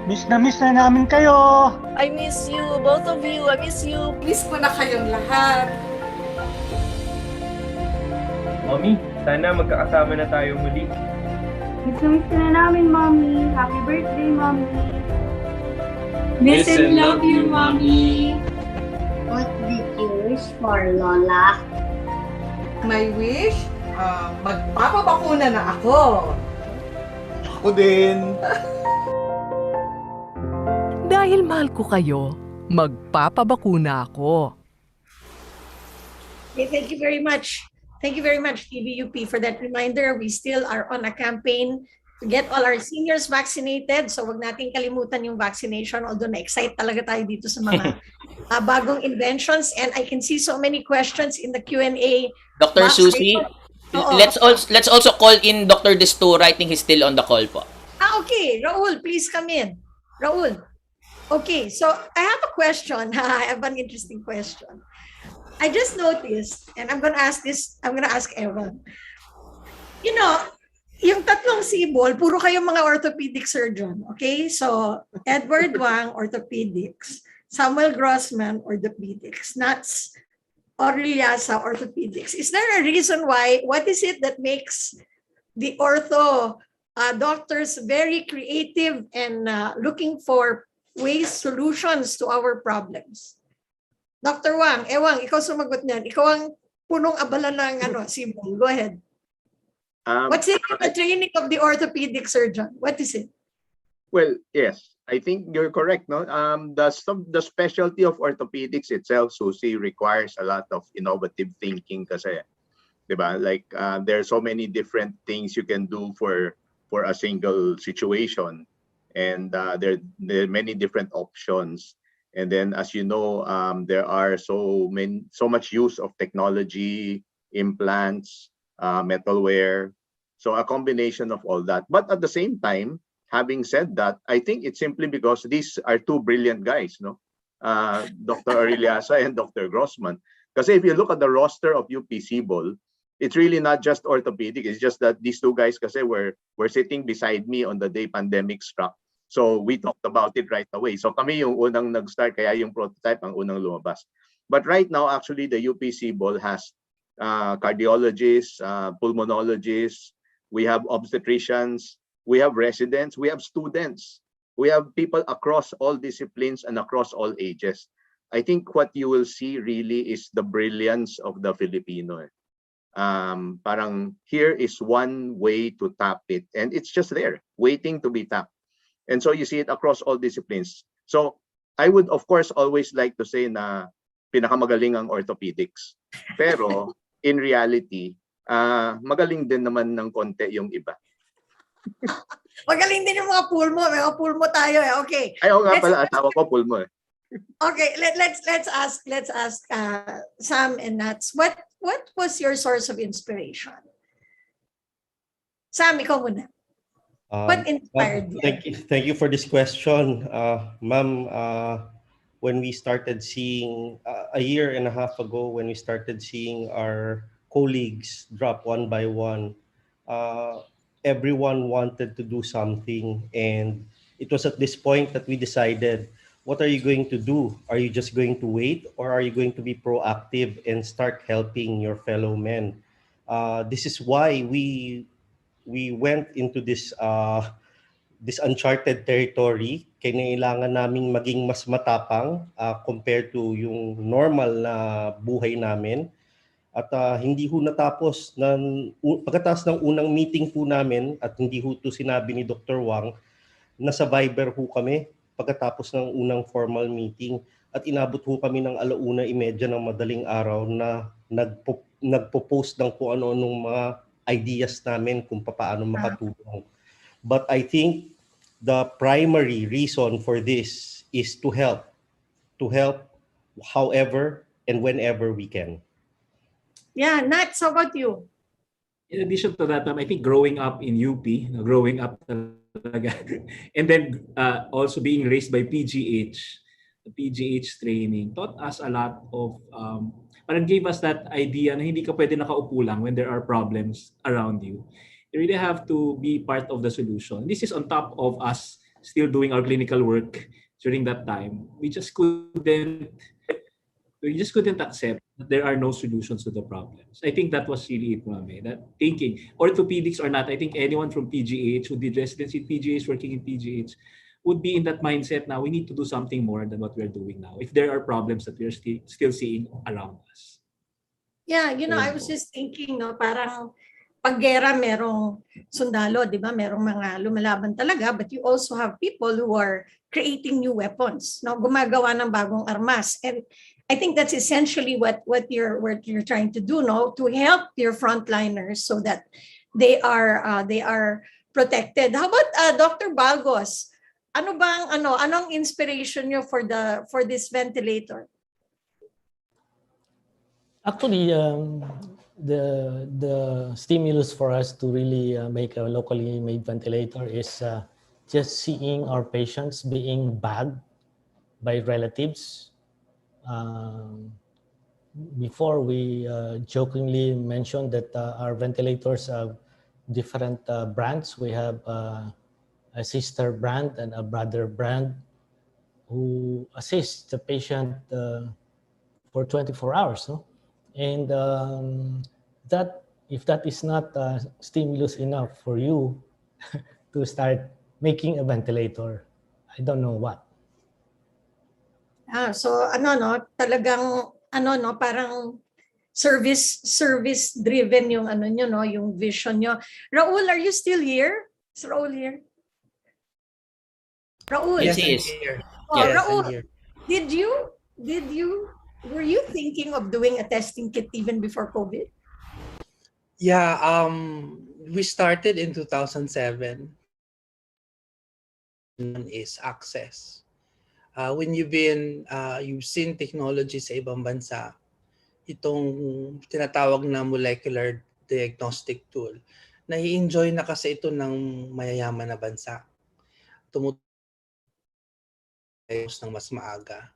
Miss na namin kayo! I miss you, both of you. I miss you. Miss ko na kayong lahat. Mommy, sana magkakasama na tayo muli. Miss ka na namin, Mommy. Happy birthday, Mommy. Miss and love you, Mommy. What did you wish for, Lola? My wish? Magpapabakuna na ako. Ako din. Dahil mahal ko kayo, magpapabakuna ako. Okay, thank you very much. Thank you very much, TVUP, for that reminder. We still are on a campaign to get all our seniors vaccinated. So wag nating kalimutan yung vaccination. Although na-excite talaga tayo dito sa mga bagong inventions. And I can see so many questions in the Q&A. Dr. Susie, let's also call in Dr. Destura. I think he's still on the call po. Okay. Raul, please come in. Raul. Okay, so I have a question. I have an interesting question. I just noticed, and I'm gonna ask Evan. You know, yung tatlong Sibol, puro kayong mga orthopedic surgeon, okay? So, Edward Wang, orthopedics. Samuel Grozman, orthopedics. Nathaniel Orillaza, orthopedics. Is there a reason why? What is it that makes the ortho doctors very creative and looking for ways, solutions to our problems? Dr. Wang, Wang, ikaw sumagot niyan. Ikaw ang punong abala ng Sibol. Go ahead. What's it in the training of the orthopedic surgeon? What is it? Well, yes, I think you're correct. No, the specialty of orthopedics itself, Susie, requires a lot of innovative thinking. Kasi, diba? Like there are so many different things you can do for a single situation, and there are many different options. And then, as you know, there are so much use of technology, implants, metalware. So a combination of all that. But at the same time, having said that, I think it's simply because these are two brilliant guys, no? Dr. Orillaza and Dr. Grozman. Because if you look at the roster of UP Sibol, it's really not just orthopedic. It's just that these two guys kasi were sitting beside me on the day pandemic struck. So we talked about it right away. So kami yung unang nag-start, kaya yung prototype ang unang lumabas. But right now, actually, the UP Sibol has cardiologists, pulmonologists, we have obstetricians, we have residents, we have students, we have people across all disciplines and across all ages. I think what you will see really is the brilliance of the Filipino. Parang here is one way to tap it, and it's just there, waiting to be tapped. And so you see it across all disciplines. So I would, of course, always like to say na pinakamagaling ang orthopedics. Pero in reality, magaling din naman ng konti yung iba. Magaling din yung mga pulmo. May mga pulmo tayo eh. Okay. Ayaw nga pala, asawa ko pulmo eh. Okay, let's ask Sam and Nats. What was your source of inspiration? Sam, ikaw muna. What inspired you? Thank you for this question, ma'am. When we started seeing a year and a half ago, when we started seeing our colleagues drop one by one, everyone wanted to do something, and it was at this point that we decided, what are you going to do? Are you just going to wait, or are you going to be proactive and start helping your fellow men? This is why we went into this uncharted territory. Kailangan naming maging mas matapang compared to yung normal na buhay namin. At hindi ho natapos pagkatapos ng unang meeting po namin, at hindi ho to sinabi ni Dr. Wang, nasa Viber ho kami pagkatapos ng unang formal meeting, at inabot ho kami ng 1:30 ng madaling araw na nagpo-post ng kung ano-anong mga ideas namin kung paano makatulong. But I think the primary reason for this is to help however and whenever we can. Yeah, Nat, how about you? In addition to that, I think growing up in UP, growing up talaga, and then also being raised by PGH, the PGH training taught us a lot of, parang gave us that idea na hindi ka pwede nakaupo lang when there are problems around you. You really have to be part of the solution. This is on top of us still doing our clinical work during that time. We just couldn't We just couldn't accept that there are no solutions to the problems. I think that was really it, Mami. That thinking, orthopedics or not, I think anyone from PGH who did residency in PGH, working in PGH, would be in that mindset now. We need to do something more than what we're doing now. If there are problems that we're still seeing around us. Yeah, I was just thinking, no, parang pag gera merong sundalo, di ba? Merong mga lumalaban talaga, but you also have people who are creating new weapons, no? Gumagawa ng bagong armas. And I think that's essentially what you're trying to do, no? To help your frontliners so that they are protected. How about Dr. Balgos? Anong inspiration nyo for this ventilator? Actually, the stimulus for us to really make a locally made ventilator is just seeing our patients being bagged by relatives. Before we jokingly mentioned that our ventilators have different brands. We have a sister brand and a brother brand who assists the patient for 24 hours. No? And that if that is not stimulus enough for you to start making a ventilator, I don't know what. So talagang parang service driven yung nyo, no, yung vision nyo. Raul, are you still here? Is Raul here? Raul. Yes, I'm here. Oh, Yes, Raul, I'm here. were you thinking of doing a testing kit even before COVID? Yeah, we started in 2007. Is access. When you've seen technology sa ibang bansa, itong tinatawag na molecular diagnostic tool, nai-enjoy na kasi ito ng mayayaman na bansa. Tumutulong ng mas maaga.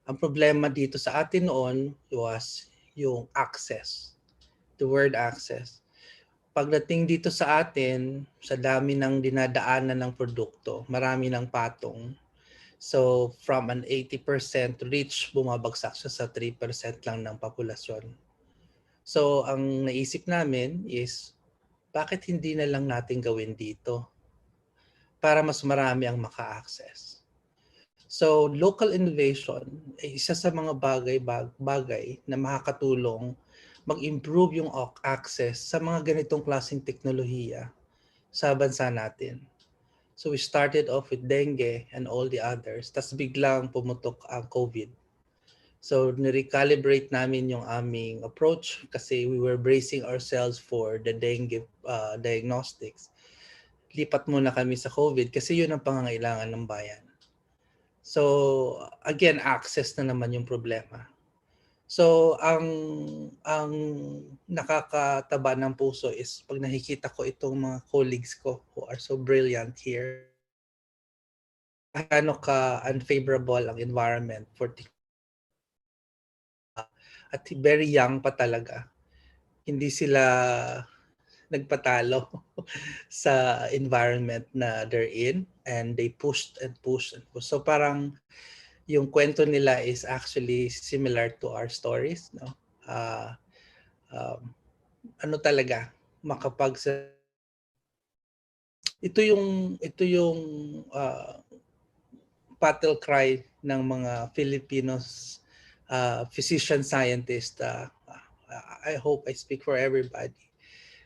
Ang problema dito sa atin noon was yung access. The word access. Pagdating dito sa atin, sa dami ng dinadaanan ng produkto, marami ng patong. So from an 80% reach, bumabagsak siya sa 3% lang ng populasyon. So ang naisip namin is, bakit hindi na lang natin gawin dito para mas marami ang maka-access? So local innovation ay isa sa mga bagay na makakatulong mag-improve yung access sa mga ganitong klaseng teknolohiya sa bansa natin. So we started off with dengue and all the others. Tas biglang pumutok ang COVID. So nirecalibrate namin yung aming approach kasi we were bracing ourselves for the dengue diagnostics. Lipat muna kami sa COVID kasi yun ang pangangailangan ng bayan. So again, access na naman yung problema. So ang nakakataba ng puso is pag nakikita ko itong mga colleagues ko who are so brilliant here. Ano ka unfavorable ang environment for at very young pa talaga. Hindi sila nagpatalo sa environment na they're in, and they pushed and pushed and pushed. So parang yung kwento nila is actually similar to our stories, no? Ano talaga, ito yung battle cry ng mga Filipinos physician scientists. I hope I speak for everybody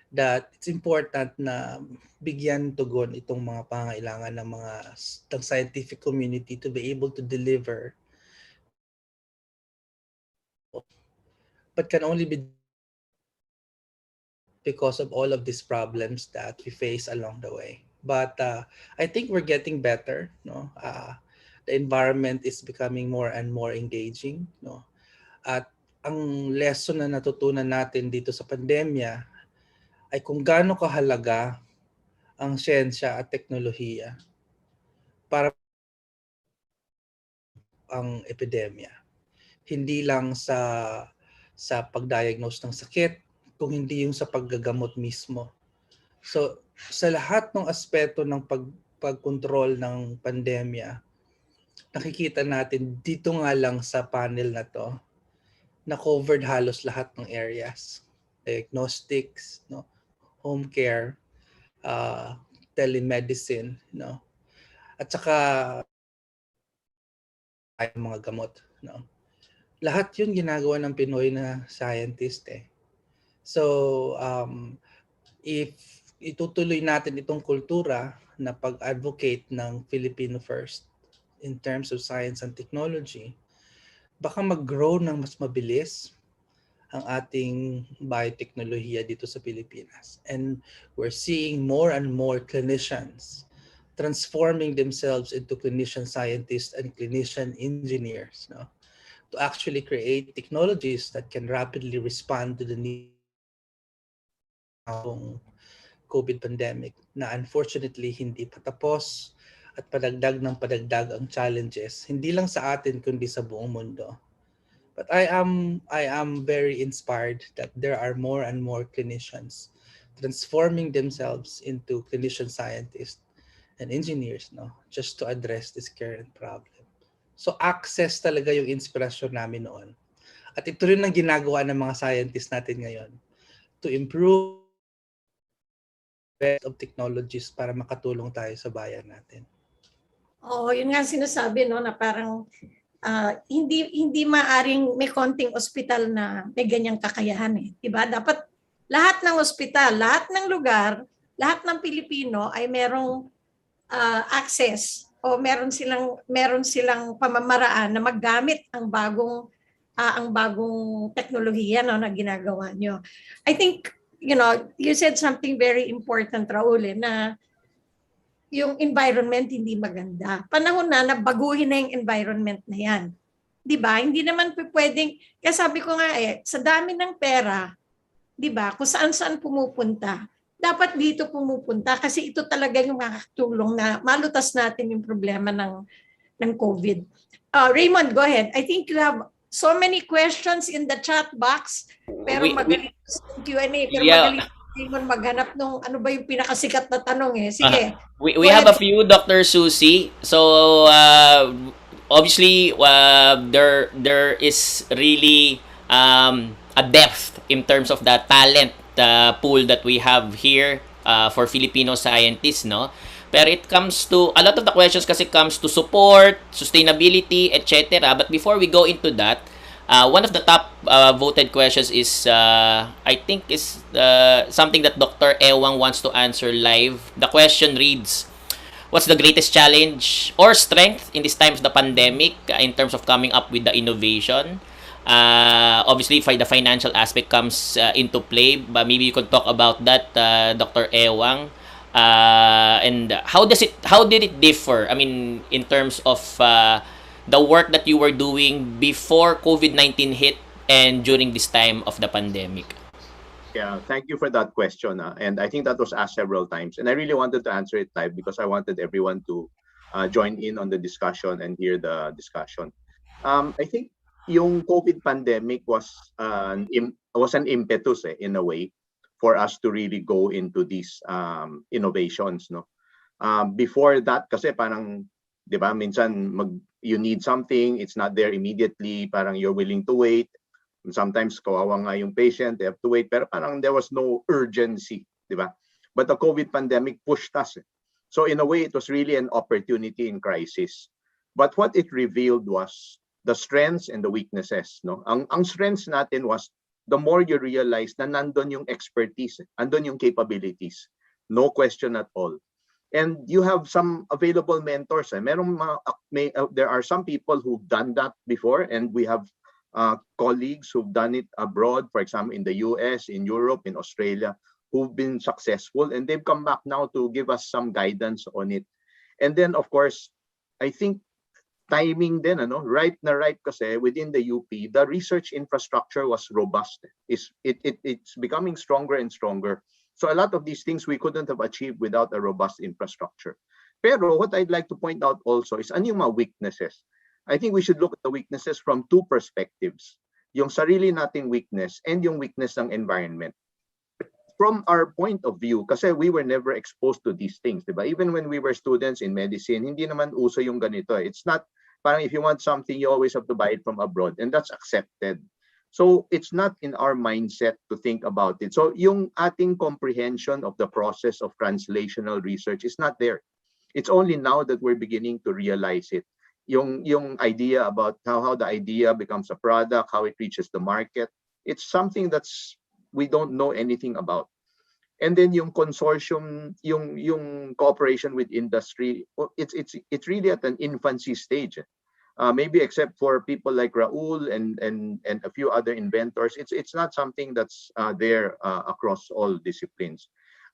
that it's important na bigyan tugon itong mga pangailangan ng ng scientific community to be able to deliver, but can only be because of all of these problems that we face along the way. But I think we're getting better, no? The environment is becoming more and more engaging, no? At ang lesson na natutunan natin dito sa pandemya ay kung gaano kahalaga ang siyensya at teknolohiya para ang epidemya. Hindi lang sa pag-diagnose ng sakit, kung hindi yung sa paggagamot mismo. So sa lahat ng aspeto ng pagkontrol ng pandemya, nakikita natin dito nga lang sa panel na to na covered halos lahat ng areas. Diagnostics, no? Home care, telemedicine, no? At saka ay mga gamot, no? Lahat 'yun ginagawa ng Pinoy na scientist eh. So, if itutuloy natin itong kultura na pag-advocate ng Filipino first in terms of science and technology, baka mag-grow ng mas mabilis ang ating biotechnolohiya dito sa Pilipinas. And we're seeing more and more clinicians transforming themselves into clinician scientists and clinician engineers, no? To actually create technologies that can rapidly respond to the need ng COVID pandemic na unfortunately hindi patapos at padagdag ng padagdag ang challenges, hindi lang sa atin kundi sa buong mundo. But I am very inspired that there are more and more clinicians transforming themselves into clinician scientists and engineers, no, just to address this current problem. So access talaga yung inspirasyon namin noon. At ito rin ang ginagawa ng mga scientists natin ngayon to improve best of technologies para makatulong tayo sa bayan natin. Oo, yun nga sinasabi, no, na parang hindi maaring may konting ospital na may ganyang kakayahan eh. Diba? Dapat lahat ng ospital, lahat ng lugar, lahat ng Pilipino ay merong access o meron silang pamamaraan na maggamit ang bagong teknolohiya, no, na ginagawa nyo. I think, you said something very important, Raul, na yung environment hindi maganda. Panahon na baguhin na yung environment na yan. 'Di ba? Hindi naman pwedeng, kaya sabi ko nga sa dami ng pera, 'di ba? Kung saan-saan pumupunta, dapat dito pumupunta kasi ito talaga yung makakatulong na malutas natin yung problema ng COVID. Raymond, go ahead. I think you have so many questions in the chat box, pero magaling sa Q&A, pero magaling Raymond maghanap nung ano ba yung pinakasikat na tanong eh. Sige. We have a few, Dr. Susie. So obviously there is really a depth in terms of the talent pool that we have here for Filipino scientists, no? Pero it comes to a lot of the questions kasi comes to support, sustainability, etc. But before we go into that, one of the top voted questions is I think is something that Dr. Wang wants to answer live. The question reads, what's the greatest challenge or strength in this time of the pandemic in terms of coming up with the innovation? Obviously, the financial aspect comes into play, but maybe you could talk about that, Dr. Wang. And how did it differ? I mean, in terms of the work that you were doing before COVID-19 hit and during this time of the pandemic? Yeah, thank you for that question. And I think that was asked several times. And I really wanted to answer it live because I wanted everyone to join in on the discussion and hear the discussion. I think yung COVID pandemic was an impetus in a way for us to really go into these innovations. No, before that, kasi parang, di ba, minsan you need something, it's not there immediately, parang you're willing to wait. And sometimes kawawa nga yung patient, they have to wait, pero parang there was no urgency, di ba? But the COVID pandemic pushed us. So in a way, it was really an opportunity in crisis. But what it revealed was the strengths and the weaknesses. No, ang strengths natin was the more you realize na nandun yung expertise, nandun yung capabilities, no question at all. And you have some available mentors. There are some people who've done that before, and we have colleagues who've done it abroad, for example, in the US, in Europe, in Australia, who've been successful, and they've come back now to give us some guidance on it. And then, of course, I think timing din, right kasi within the UP, the research infrastructure was robust. It's becoming stronger and stronger. So a lot of these things we couldn't have achieved without a robust infrastructure. Pero what I'd like to point out also is ano yung mga weaknesses. I think we should look at the weaknesses from two perspectives. Yung sarili nating weakness and yung weakness ng environment. From our point of view, kasi we were never exposed to these things, diba? Even when we were students in medicine, hindi naman uso yung ganito. It's not, parang if you want something, you always have to buy it from abroad, and that's accepted. So it's not in our mindset to think about it. So yung ating comprehension of the process of translational research is not there. It's only now that we're beginning to realize it. Yung idea about how the idea becomes a product, how it reaches the market, it's something that's we don't know anything about. And then yung consortium, yung cooperation with industry, it's really at an infancy stage. Maybe except for people like Raul and a few other inventors, it's not something that's there across all disciplines.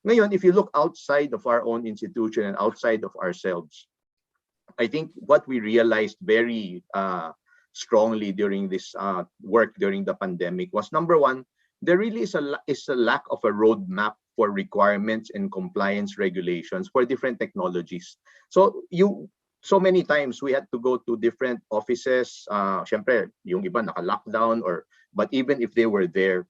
Ngayon, if you look outside of our own institution and outside of ourselves, I think what we realized very strongly during this work during the pandemic was, number one, there really is a lack of a roadmap for requirements and compliance regulations for different technologies. So many times we had to go to different offices. Syempre, yung iba naka-lockdown, but even if they were there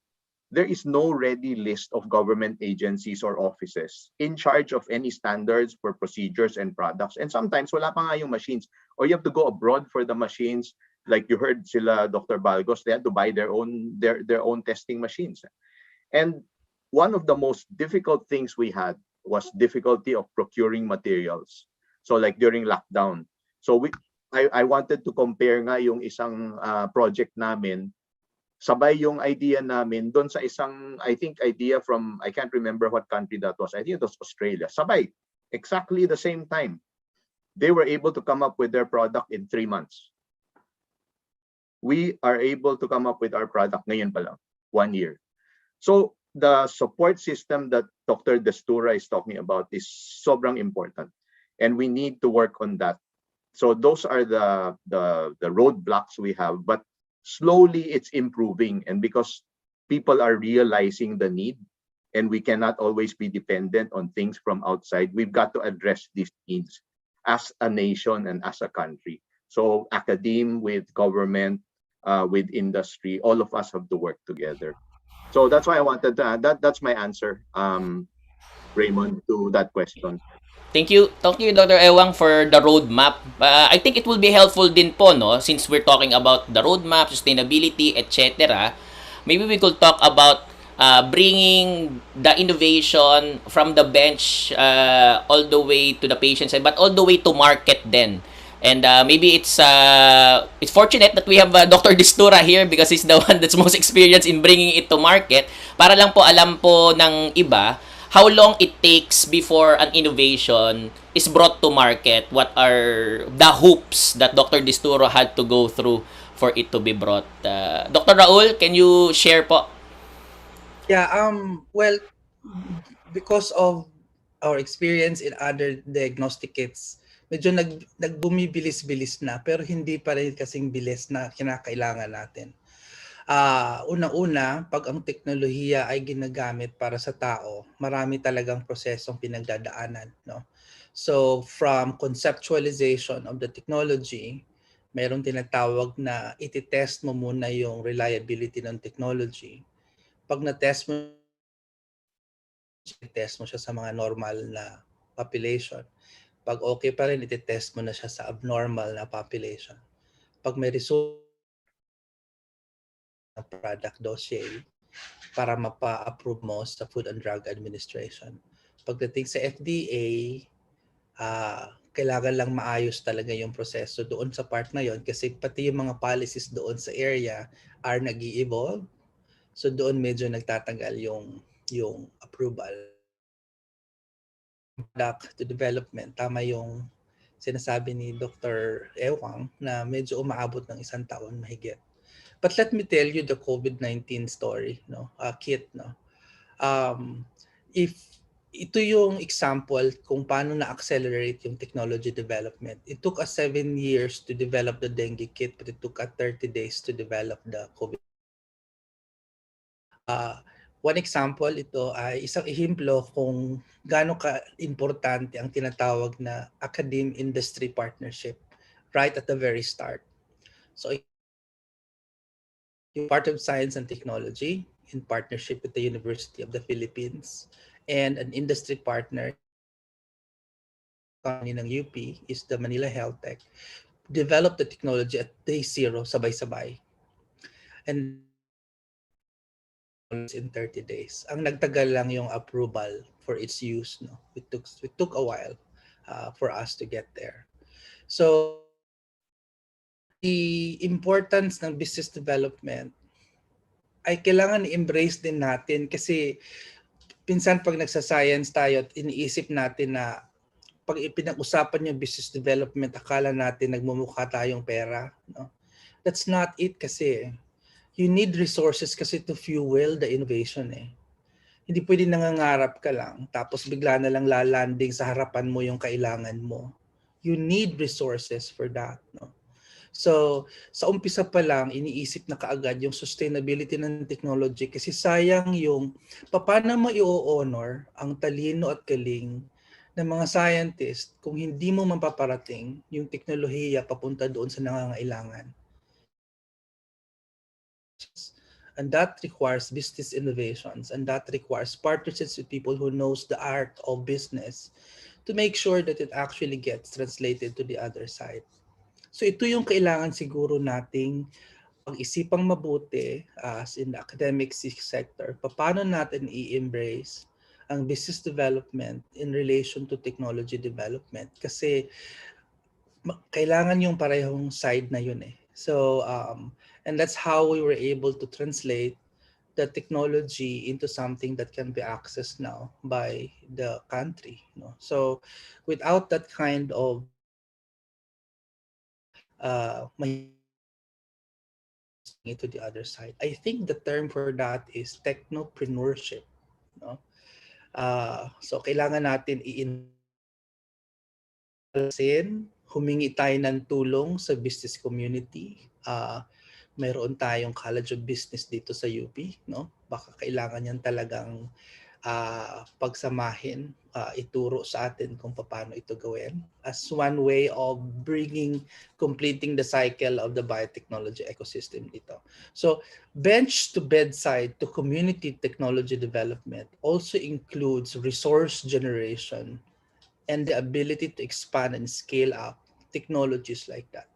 is no ready list of government agencies or offices in charge of any standards for procedures and products. And sometimes wala pa nga yung machines, or you have to go abroad for the machines. Like you heard sila Dr. Balgos, they had to buy their own testing machines. And one of the most difficult things we had was difficulty of procuring materials. So like during lockdown. So I wanted to compare nga yung isang project namin, sabay yung idea namin doon sa isang, I think, idea from, I can't remember what country that was. I think it was Australia. Sabay, exactly the same time. They were able to come up with their product in 3 months. We are able to come up with our product ngayon pa lang, 1 year. So the support system that Dr. Destura is talking about is sobrang important. And we need to work on that. So those are the roadblocks we have, but slowly it's improving. And because people are realizing the need, and we cannot always be dependent on things from outside, we've got to address these needs as a nation and as a country. So academe with government, with industry, all of us have to work together. So that's why I wanted to, that's my answer, Raymond, to that question. Thank you, Dr. Ewang, for the roadmap. I think it will be helpful din po, no, since we're talking about the roadmap, sustainability, etc. Maybe we could talk about bringing the innovation from the bench all the way to the patient side, but all the way to market then. And maybe it's fortunate that we have Dr. Destura here because he's the one that's most experienced in bringing it to market. Para lang po alam po ng iba how long it takes before an innovation is brought to market. What are the hoops that Dr. Destura had to go through for it to be brought? Dr. Raul, can you share po? Yeah, well, because of our experience in other diagnostic kits, medyo nagbumibilis-bilis na, pero hindi pa rin kasing bilis na kinakailangan natin. Unang-una, pag ang teknolohiya ay ginagamit para sa tao, marami talagang prosesong pinagdadaanan, no? So from conceptualization of the technology, mayroong tinatawag na iti-test mo muna yung reliability ng technology. Pag na-test mo, test mo siya sa mga normal na population. Pag okay pa rin, iti-test mo na siya sa abnormal na population. Pag may result na product dossier para mapa-approve mo sa Food and Drug Administration. Pagdating sa FDA, kailangan lang maayos talaga yung proseso doon sa part na yon kasi pati yung mga policies doon sa area are nag-i-evolve. So doon medyo nagtatagal yung approval. Product to development, tama yung sinasabi ni Dr. Ewang na medyo umaabot ng 1 taon mahigit. But let me tell you the COVID-19 story, no? Kit, no? If ito yung example kung paano na-accelerate yung technology development. It took us 7 years to develop the dengue kit, but it took us 30 days to develop the COVID. One example, ito ay isang ehemplo kung gaano ka-importante ang tinatawag na academe-industry partnership right at the very start. So, part of Science and Technology in partnership with the University of the Philippines and an industry partner ng UP is the Manila Health Tech, developed the technology at day 0 sabay-sabay. And in 30 days. Ang nagtagal lang yung approval for its use. No? It took a while for us to get there. So, the importance ng business development ay kailangan i-embrace din natin kasi pinsan pag nagsa-science tayo at iniisip natin na pag pinag-usapan yung business development, akala natin nagmumukha tayong pera. No? That's not it kasi. You need resources kasi to fuel the innovation eh. Hindi pwede nangangarap ka lang tapos bigla na lang lalanding sa harapan mo yung kailangan mo. You need resources for that. No? So, sa umpisa pa lang, iniisip na kaagad yung sustainability ng technology kasi sayang yung paano mo i-honor ang talino at galing ng mga scientist kung hindi mo mapaparating yung teknolohiya papunta doon sa nangangailangan. And that requires business innovations and that requires partnerships with people who knows the art of business to make sure that it actually gets translated to the other side. So ito yung kailangan siguro nating pag-isipang mabuti as in the academic sector. Paano natin i-embrace ang business development in relation to technology development? Kasi kailangan yung parehong side na yun eh. So, and that's how we were able to translate the technology into something that can be accessed now by the country. No? So, without that kind of to the other side. I think the term for that is technopreneurship. No? So kailangan natin humingi tayo ng tulong sa business community. Mayroon tayong College of Business dito sa UP. No? Baka kailangan yan talagang pagsamahin, ituro sa atin kung paano ito gawin as one way of completing the cycle of the biotechnology ecosystem dito. So bench to bedside to community technology development also includes resource generation and the ability to expand and scale up technologies like that.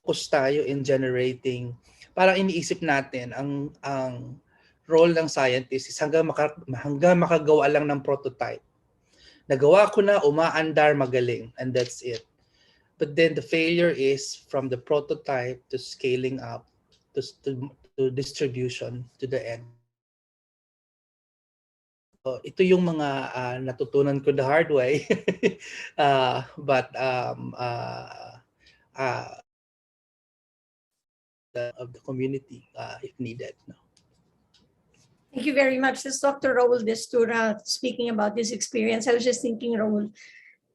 Focus tayo in generating, parang iniisip natin ang role ng scientist is hanggang makagawa lang ng prototype. Nagawa ko na, umaandar, magaling, and that's it. But then the failure is from the prototype to scaling up to distribution to the end. So, ito yung mga natutunan ko the hard way, but of the community if needed. No? Thank you very much. This is Dr. Raul Destura speaking about this experience. I was just thinking, Raul,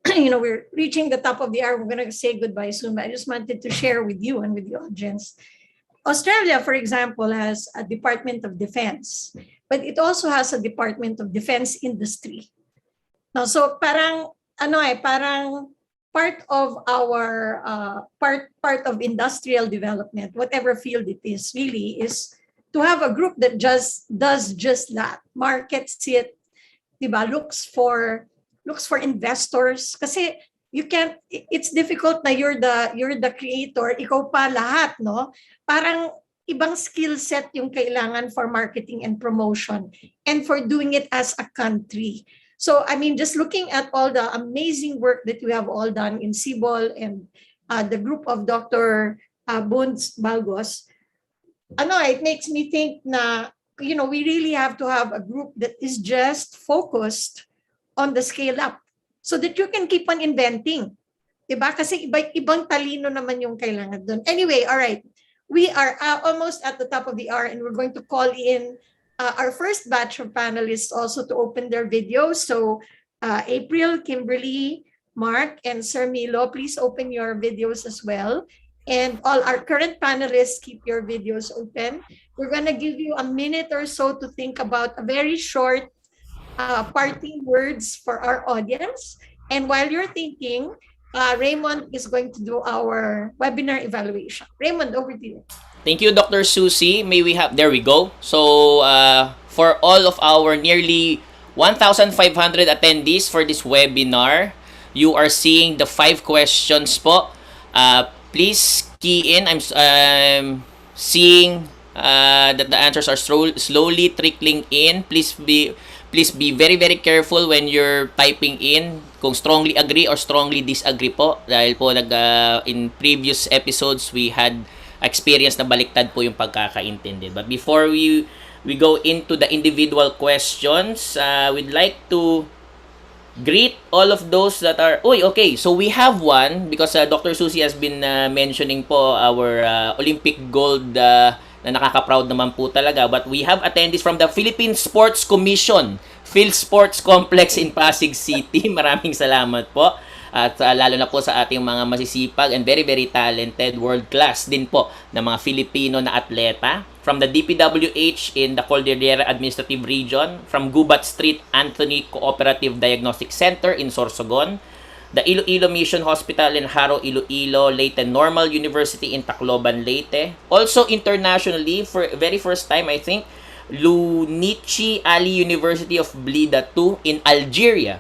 we're reaching the top of the hour. We're going to say goodbye soon, but I just wanted to share with you and with the audience. Australia, for example, has a Department of Defense, but it also has a Department of Defense Industry. Now, so parang part of our part of industrial development, whatever field it is, really is to have a group that just does just that, markets it, diba? Looks for investors. Kasi you can't. It's difficult na you're the creator, ikaw pa lahat, no? Parang ibang skill set yung kailangan for marketing and promotion and for doing it as a country. So I mean, just looking at all the amazing work that we have all done in Sibol and the group of Dr. Abundio Balgos. It makes me think na, we really have to have a group that is just focused on the scale up so that you can keep on inventing. Diba? Kasi ibang talino naman yung kailangan doon. Anyway, all right. We are almost at the top of the hour and we're going to call in our first batch of panelists also to open their videos. So April, Kimberly, Mark, and Sir Milo, please open your videos as well. And all our current panelists, keep your videos open. We're going to give you a minute or so to think about a very short parting words for our audience. And while you're thinking, Raymond is going to do our webinar evaluation. Raymond, over to you. Thank you, Dr. Susie. There we go. So, for all of our nearly 1,500 attendees for this webinar, you are seeing the 5 questions po. Please key in. I'm seeing that the answers are slowly trickling in. Please be very very careful when you're typing in kung strongly agree or strongly disagree po, dahil po in previous episodes we had experience na baliktad po yung pagkakaintindi. But before we go into the individual questions, we'd like to greet all of those that are... okay. So we have one because Dr. Susie has been mentioning po our Olympic gold na nakaka-proud naman po talaga. But we have attendees from the Philippine Sports Commission, Phil Sports Complex in Pasig City. Maraming salamat po. At lalo na po sa ating mga masisipag and very very talented, world class din po na mga Filipino na atleta. From the DPWH in the Cordillera Administrative Region, from Gubat Street Anthony Cooperative Diagnostic Center in Sorsogon, the Iloilo Mission Hospital in Haro, Iloilo, Leyte Normal University in Tacloban, Leyte. Also internationally, for very first time I think, Lunichi Ali University of Blida II in Algeria.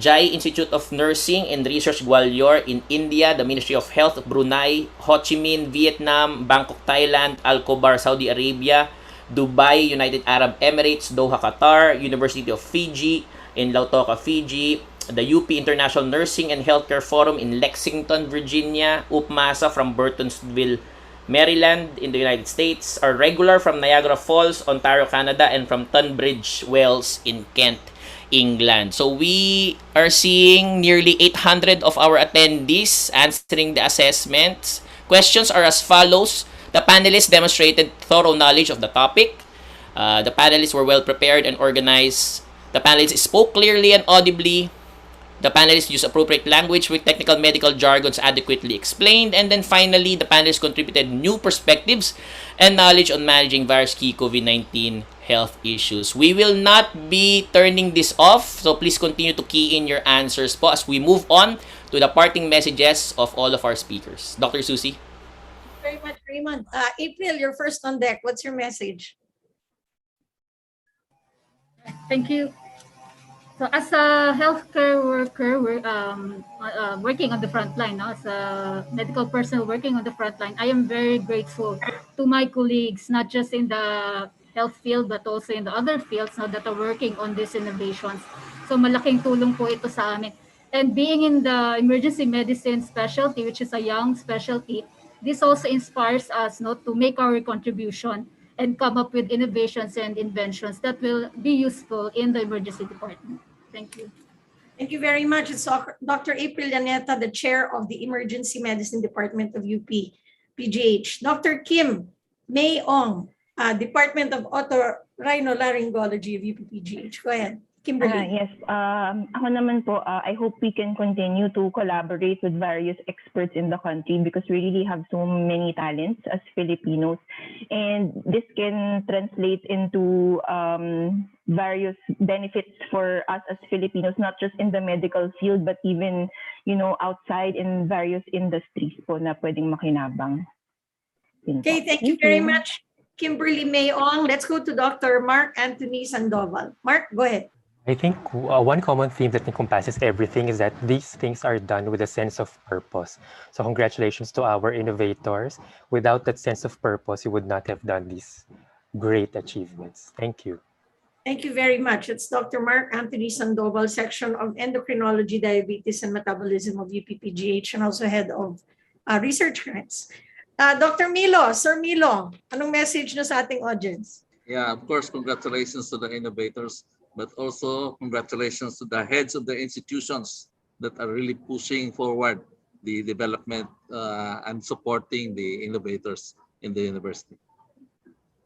Jai Institute of Nursing and Research Gwalior in India, the Ministry of Health of Brunei, Ho Chi Minh, Vietnam, Bangkok, Thailand, Al Khobar, Saudi Arabia, Dubai, United Arab Emirates, Doha, Qatar, University of Fiji in Lautoka, Fiji, the UP International Nursing and Healthcare Forum in Lexington, Virginia, UPMASA from Burtonsville, Maryland in the United States, our regular from Niagara Falls, Ontario, Canada, and from Tunbridge Wells in Kent, England. So we are seeing nearly 800 of our attendees answering the assessments. Questions are as follows. The panelists demonstrated thorough knowledge of the topic. The panelists were well prepared and organized. The panelists spoke clearly and audibly. The panelists used appropriate language with technical medical jargons adequately explained. And then finally, the panelists contributed new perspectives and knowledge on managing various key COVID-19 health issues. We will not be turning this off, so please continue to key in your answers po as we move on to the parting messages of all of our speakers. Dr. Susie? Very much, Raymond. April, you're first on deck. What's your message? Thank you. So as a healthcare worker, working on the front line, as a medical person working on the front line, I am very grateful to my colleagues, not just in the health field, but also in the other fields that are working on these innovations. So malaking tulong po ito sa amin. And being in the emergency medicine specialty, which is a young specialty, this also inspires us to make our contribution and come up with innovations and inventions that will be useful in the emergency department. Thank you. Thank you very much. It's Dr. April Llaneta, the chair of the Emergency Medicine Department of UP PGH. Dr. Kim Mae Ong, Department of Otorhinolaryngology of UP PGH. Go ahead. Kimberly. Yes, ako naman po, I hope we can continue to collaborate with various experts in the country because we really have so many talents as Filipinos. And this can translate into various benefits for us as Filipinos, not just in the medical field, but even, outside in various industries po na pwedeng makinabang. Okay, thank you very much, Kimberly Mae Ong. Let's go to Dr. Mark Anthony Sandoval. Mark, go ahead. I think one common theme that encompasses everything is that these things are done with a sense of purpose. So congratulations to our innovators. Without that sense of purpose, you would not have done these great achievements. Thank you. Thank you very much. It's Dr. Mark Anthony Sandoval, Section of Endocrinology, Diabetes, and Metabolism of UP PGH, and also Head of Research Grants. Dr. Milo, Sir Milo, anong message nyo sa ating audience? Yeah, of course, congratulations to the innovators, but also congratulations to the heads of the institutions that are really pushing forward the development and supporting the innovators in the university.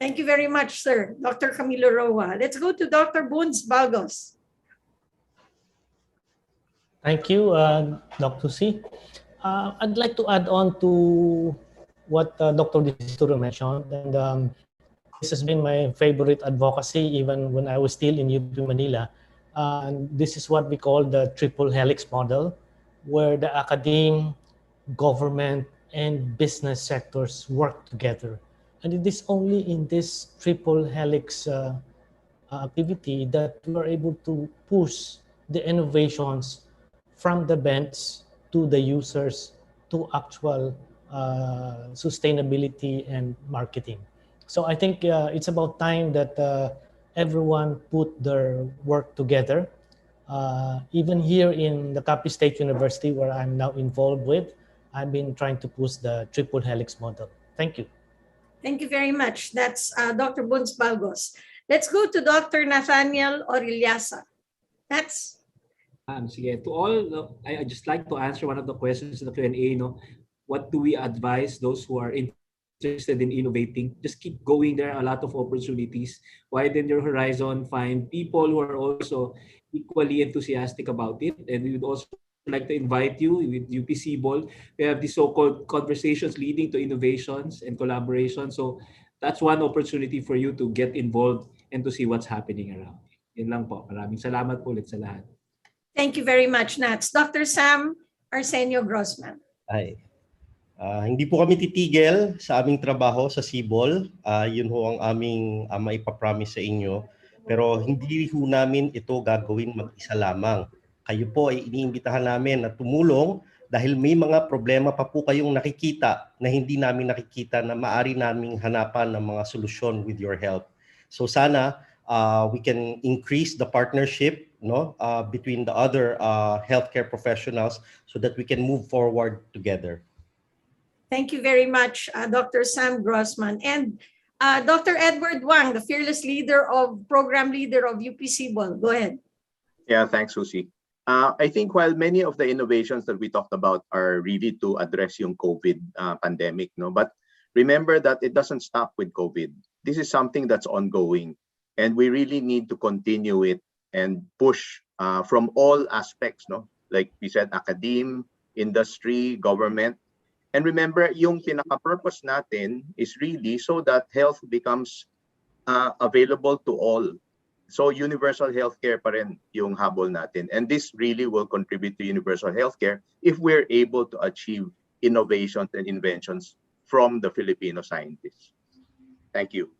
Thank you very much, sir. Dr. Camilo Roa. Let's go to Dr. Boons Balgos. Thank you, Dr. C. I'd like to add on to what Dr. Disturo mentioned, and this has been my favorite advocacy even when I was still in UP Manila. This is what we call the triple helix model, where the academe, government, and business sectors work together. And it is only in this triple helix activity that we are able to push the innovations from the bench to the users to actual sustainability and marketing. So I think it's about time that everyone put their work together. Even here in the Capiz State University, where I'm now involved with, I've been trying to push the triple helix model. Thank you. Thank you very much. That's Dr. Balgos. Let's go to Dr. Nathaniel Orillaza. That's Sige. To all, I just like to answer one of the questions in the Q&A. No, what do we advise those who are interested in innovating? Just keep going. There are a lot of opportunities. Widen your horizon. Find people who are also equally enthusiastic about it. And we would also like to invite you with UP Sibol. We have the so-called conversations leading to innovations and collaboration. So that's one opportunity for you to get involved and to see what's happening around. Yun lang po. Maraming salamat po ulit sa lahat. Thank you very much, Nats. Dr. Sam Arsenio Grozman. Ay. Hindi po kami titigil sa aming trabaho sa Sibol. Yun ho ang aming maipapromise sa inyo. Pero hindi ho namin ito gagawin mag-isa lamang. Kayo po ay iniimbitahan namin na tumulong dahil may mga problema pa po kayong nakikita na hindi namin nakikita na maaari naming hanapan ng mga solusyon with your help. So sana we can increase the partnership between the other healthcare professionals so that we can move forward together. Thank you very much, Dr. Sam Grozman. And Dr. Edward Wang, the fearless program leader of UP Sibol. Go ahead. Yeah, thanks, Susie. I think while many of the innovations that we talked about are really to address yung COVID pandemic, but remember that it doesn't stop with COVID. This is something that's ongoing, and we really need to continue it and push from all aspects, like we said, academe, industry, government. And remember, yung pinaka-purpose natin is really so that health becomes available to all. So universal healthcare pa rin yung habol natin. And this really will contribute to universal healthcare if we're able to achieve innovations and inventions from the Filipino scientists. Thank you.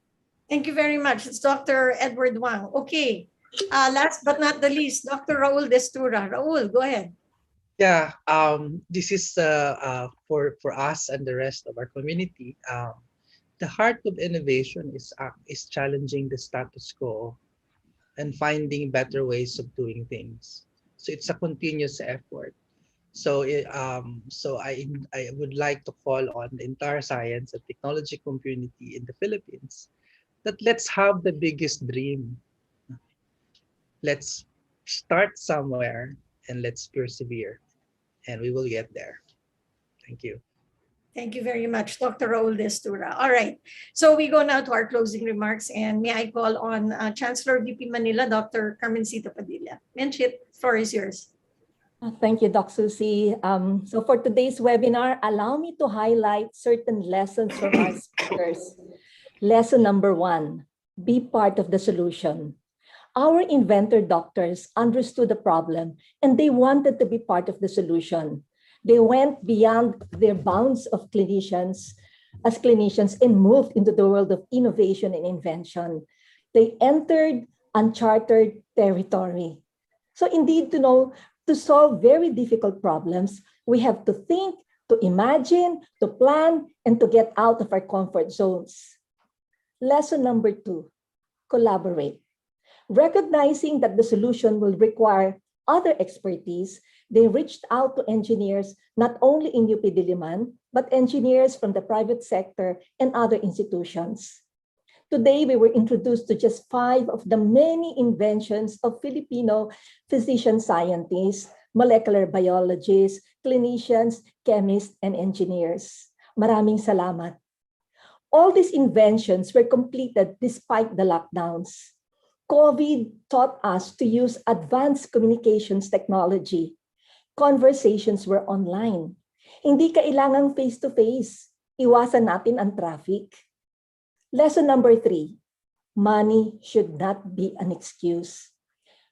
Thank you very much. It's Dr. Edward Wang. Okay. Last but not the least, Dr. Raul Destura. Raul, go ahead. Yeah, this is for us and the rest of our community. The heart of innovation is challenging the status quo and finding better ways of doing things. So it's a continuous effort. So I would like to call on the entire science and technology community in the Philippines that let's have the biggest dream. Let's start somewhere and let's persevere, and we will get there. Thank you. Thank you very much, Dr. Raul Destura. All right, so we go now to our closing remarks, and may I call on Chancellor of UP Manila, Dr. Carmencita Padilla. Menchit, floor is yours. Thank you, Doc Susie. So for today's webinar, allow me to highlight certain lessons from our speakers. Lesson number 1, be part of the solution. Our inventor doctors understood the problem and they wanted to be part of the solution. They went beyond their bounds of clinicians and moved into the world of innovation and invention. They entered uncharted territory. So indeed, to solve very difficult problems, we have to think, to imagine, to plan, and to get out of our comfort zones. Lesson number 2, collaborate. Recognizing that the solution will require other expertise, they reached out to engineers not only in UP Diliman, but engineers from the private sector and other institutions. Today, we were introduced to just 5 of the many inventions of Filipino physician scientists, molecular biologists, clinicians, chemists, and engineers. Maraming salamat. All these inventions were completed despite the lockdowns. COVID taught us to use advanced communications technology. Conversations were online. Hindi kailangang face-to-face. Iwasan natin ang traffic. Lesson number 3, money should not be an excuse.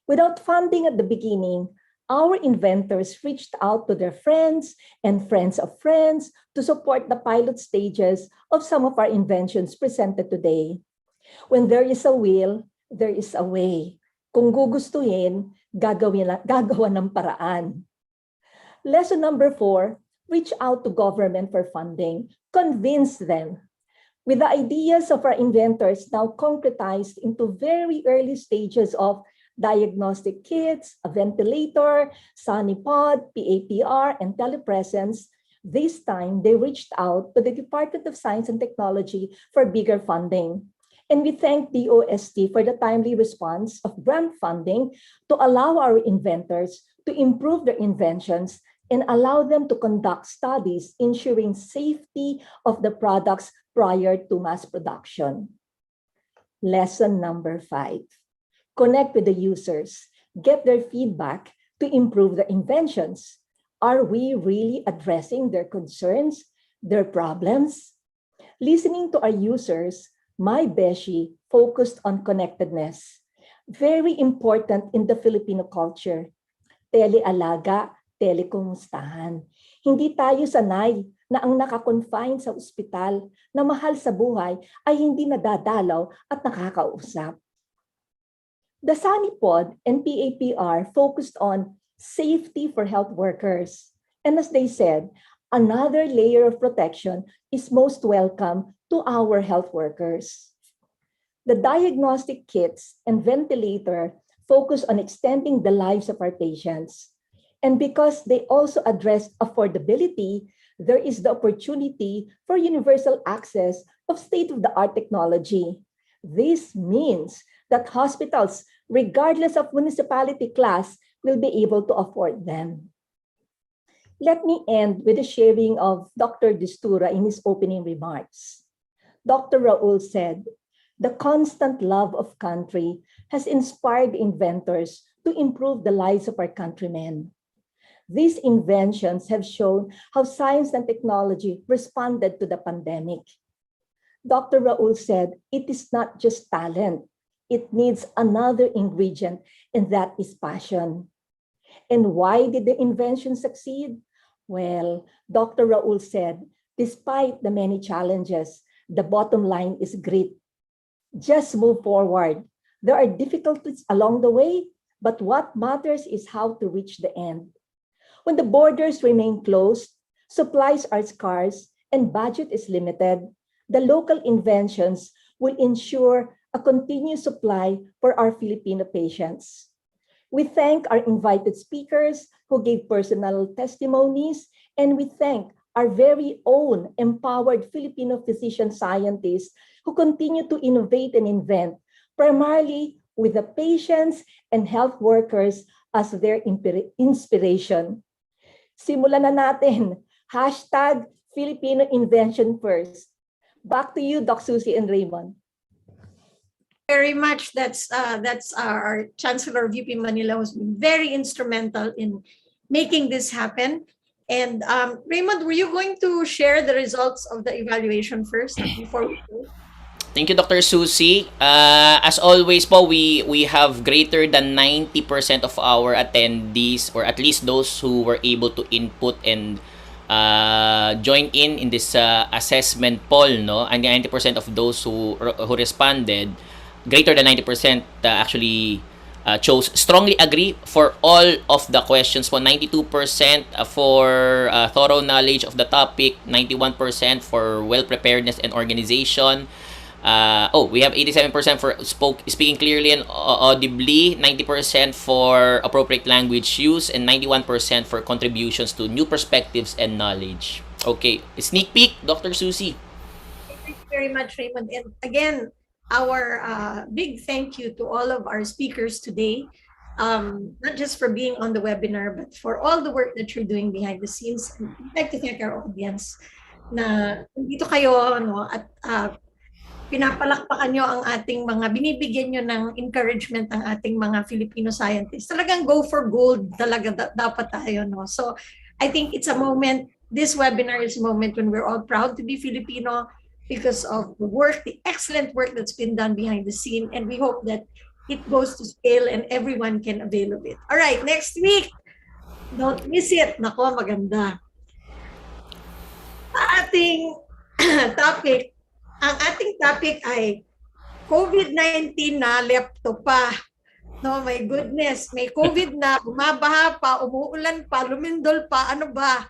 Without funding at the beginning, our inventors reached out to their friends and friends of friends to support the pilot stages of some of our inventions presented today. When there is a will, there is a way. Kung gugustuhin, gagawa ng paraan. Lesson number 4, reach out to government for funding. Convince them. With the ideas of our inventors now concretized into very early stages of diagnostic kits, a ventilator, SaniPod, PAPR, and Telepresence, this time they reached out to the Department of Science and Technology for bigger funding. And we thank DOST for the timely response of grant funding to allow our inventors to improve their inventions and allow them to conduct studies ensuring safety of the products prior to mass production. Lesson number 5. Connect with the users, get their feedback to improve the inventions. Are we really addressing their concerns, their problems? Listening to our users, MyBESHIE focused on connectedness. Very important in the Filipino culture. Telealaga, telekumustahan. Hindi tayo sanay na ang nakakonfine sa ospital na mahal sa buhay ay hindi nadadalaw at nakakausap. The SaniPod and PAPR focused on safety for health workers. And as they said, another layer of protection is most welcome to our health workers. The diagnostic kits and ventilator focus on extending the lives of our patients. And because they also address affordability, there is the opportunity for universal access of state-of-the-art technology. This means that hospitals, regardless of municipality class, will be able to afford them. Let me end with the sharing of Dr. Distura in his opening remarks. Dr. Raul said, "The constant love of country has inspired inventors to improve the lives of our countrymen. These inventions have shown how science and technology responded to the pandemic." Dr. Raul said, "It is not just talent. It needs another ingredient, and that is passion." And why did the invention succeed? Well, Dr. Raul said, despite the many challenges, the bottom line is grit. Just move forward. There are difficulties along the way, but what matters is how to reach the end. When the borders remain closed, supplies are scarce, and budget is limited, the local inventions will ensure a continuous supply for our Filipino patients. We thank our invited speakers who gave personal testimonies, and we thank our very own empowered Filipino physician scientists who continue to innovate and invent, primarily with the patients and health workers as their inspiration. Simulan na natin. Hashtag Filipino Invention First. Back to you, Doc Susie and Raymond. Very much. That's our Chancellor of UP Manila, who's been very instrumental in making this happen. And Raymond, were you going to share the results of the evaluation first before we go? Thank you, Dr. Susie. As always po, we have greater than 90% of our attendees, or at least those who were able to input and join in this assessment poll, no? And 90% of those who responded, greater than 90% actually chose strongly agree for all of the questions po. 92% for thorough knowledge of the topic, 91% for well preparedness and organization. We have 87% for speaking clearly and audibly, 90% for appropriate language use, and 91% for contributions to new perspectives and knowledge. Okay, sneak peek, Dr. Susie. Thank you very much, Raymond. And again, our big thank you to all of our speakers today, not just for being on the webinar, but for all the work that you're doing behind the scenes. I'd like to thank our audience na dito kayo, no, at pinapalakpakan nyo ang ating mga, binibigyan nyo ng encouragement ang ating mga Filipino scientists. Talagang go for gold talaga dapat tayo, no? So I think it's a moment, this webinar is a moment when we're all proud to be Filipino because of the work, the excellent work that's been done behind the scene, and we hope that it goes to scale and everyone can avail of it. All right, next week, don't miss it. Nako, maganda. Ating topic, ang ating topic ay COVID-19 na lepto pa. No, my goodness, may COVID na, bumabaha pa, umuulan pa, lumindol pa, ano ba?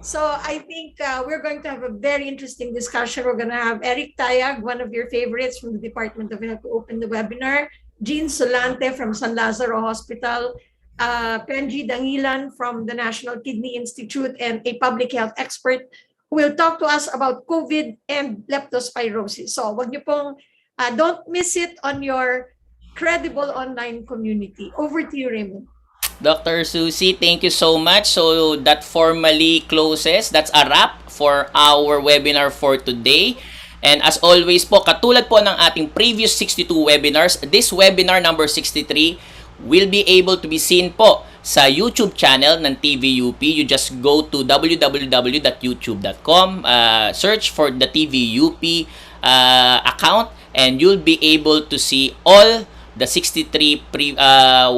So I think we're going to have a very interesting discussion. We're going to have Eric Tayag, one of your favorites from the Department of Health, to open the webinar. Jean Solante from San Lazaro Hospital, Penji Dangilan from the National Kidney Institute, and a public health expert who will talk to us about COVID and leptospirosis. So wag niyo pong, don't miss it on your credible online community. Over to you, Raymond. Dr. Susie, thank you so much. So that formally closes. That's a wrap for our webinar for today. And as always po, katulad po ng ating previous 62 webinars, this webinar number 63 will be able to be seen po sa YouTube channel ng TVUP. You just go to www.youtube.com, search for the TVUP account, and you'll be able to see all the 63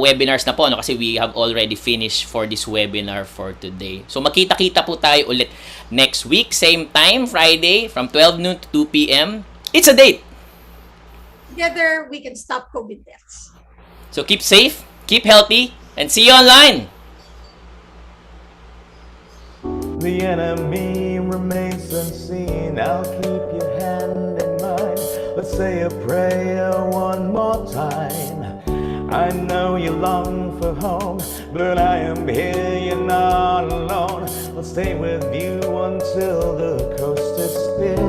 webinars na po, no? Kasi we have already finished for this webinar for today. So makita-kita po tayo ulit next week, same time, Friday, from 12 noon to 2 p.m. It's a date! Together, we can stop COVID deaths. So keep safe, keep healthy, and see you online! The enemy remains unseen. I'll keep your hand in mine. Let's say a prayer one more time. I know you long for home, but I am here, you're not alone. I'll stay with you until the coast is clear.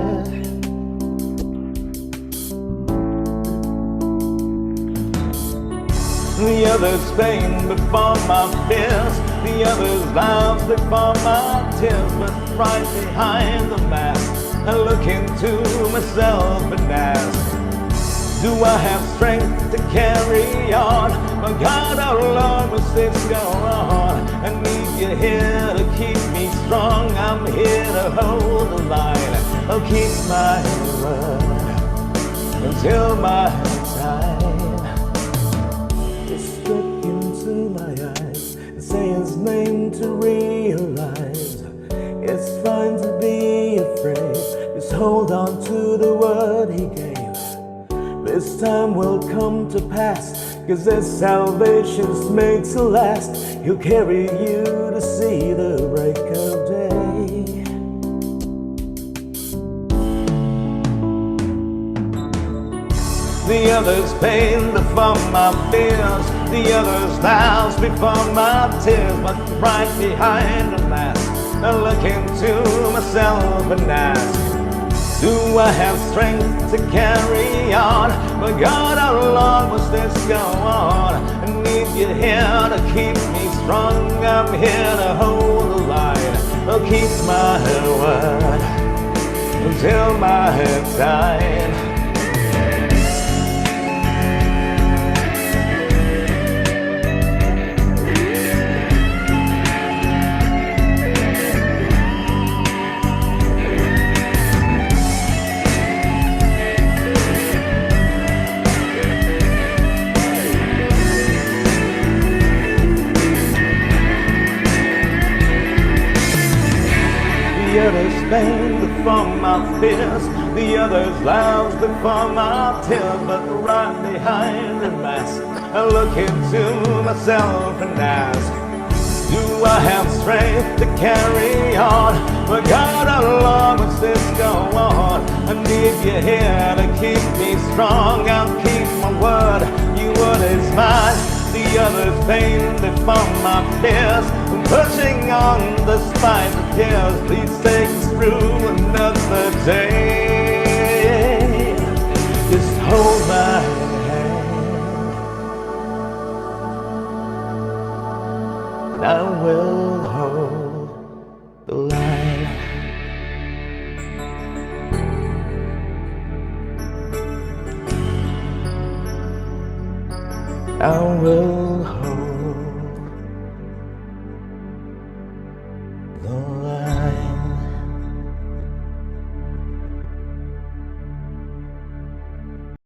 The others pain before my fears, the others laughs before my tears. But right behind the mask, I look into myself and ask, do I have strength to carry on? My God, how long must this go on? I need you here to keep me strong. I'm here to hold the line. I'll keep my word until my time. Look into my eyes and say his name to realize it's fine to be afraid. Just hold on to the word he gave. This time will come to pass, 'cause this salvation's made to last. He'll carry you to see the break of day. The others pain before my fears, the others laughs before my tears. But right behind the mask, I look into myself and ask, do I have strength to carry on? My God, how long must this go on? I need you here to keep me strong. I'm here to hold the line. I'll keep my word until my time. The others pain before my fears, the others laughs before my tears. But right behind the mask, I look into myself and ask, do I have strength to carry on? My God, how long must this go on? I need you here to keep me strong. I'll keep my word, your word is mine. The others pain before my fears, I'm pushing on despite the tears. Please take us through another day. Just hold my hand, and I will hold the line. I will hold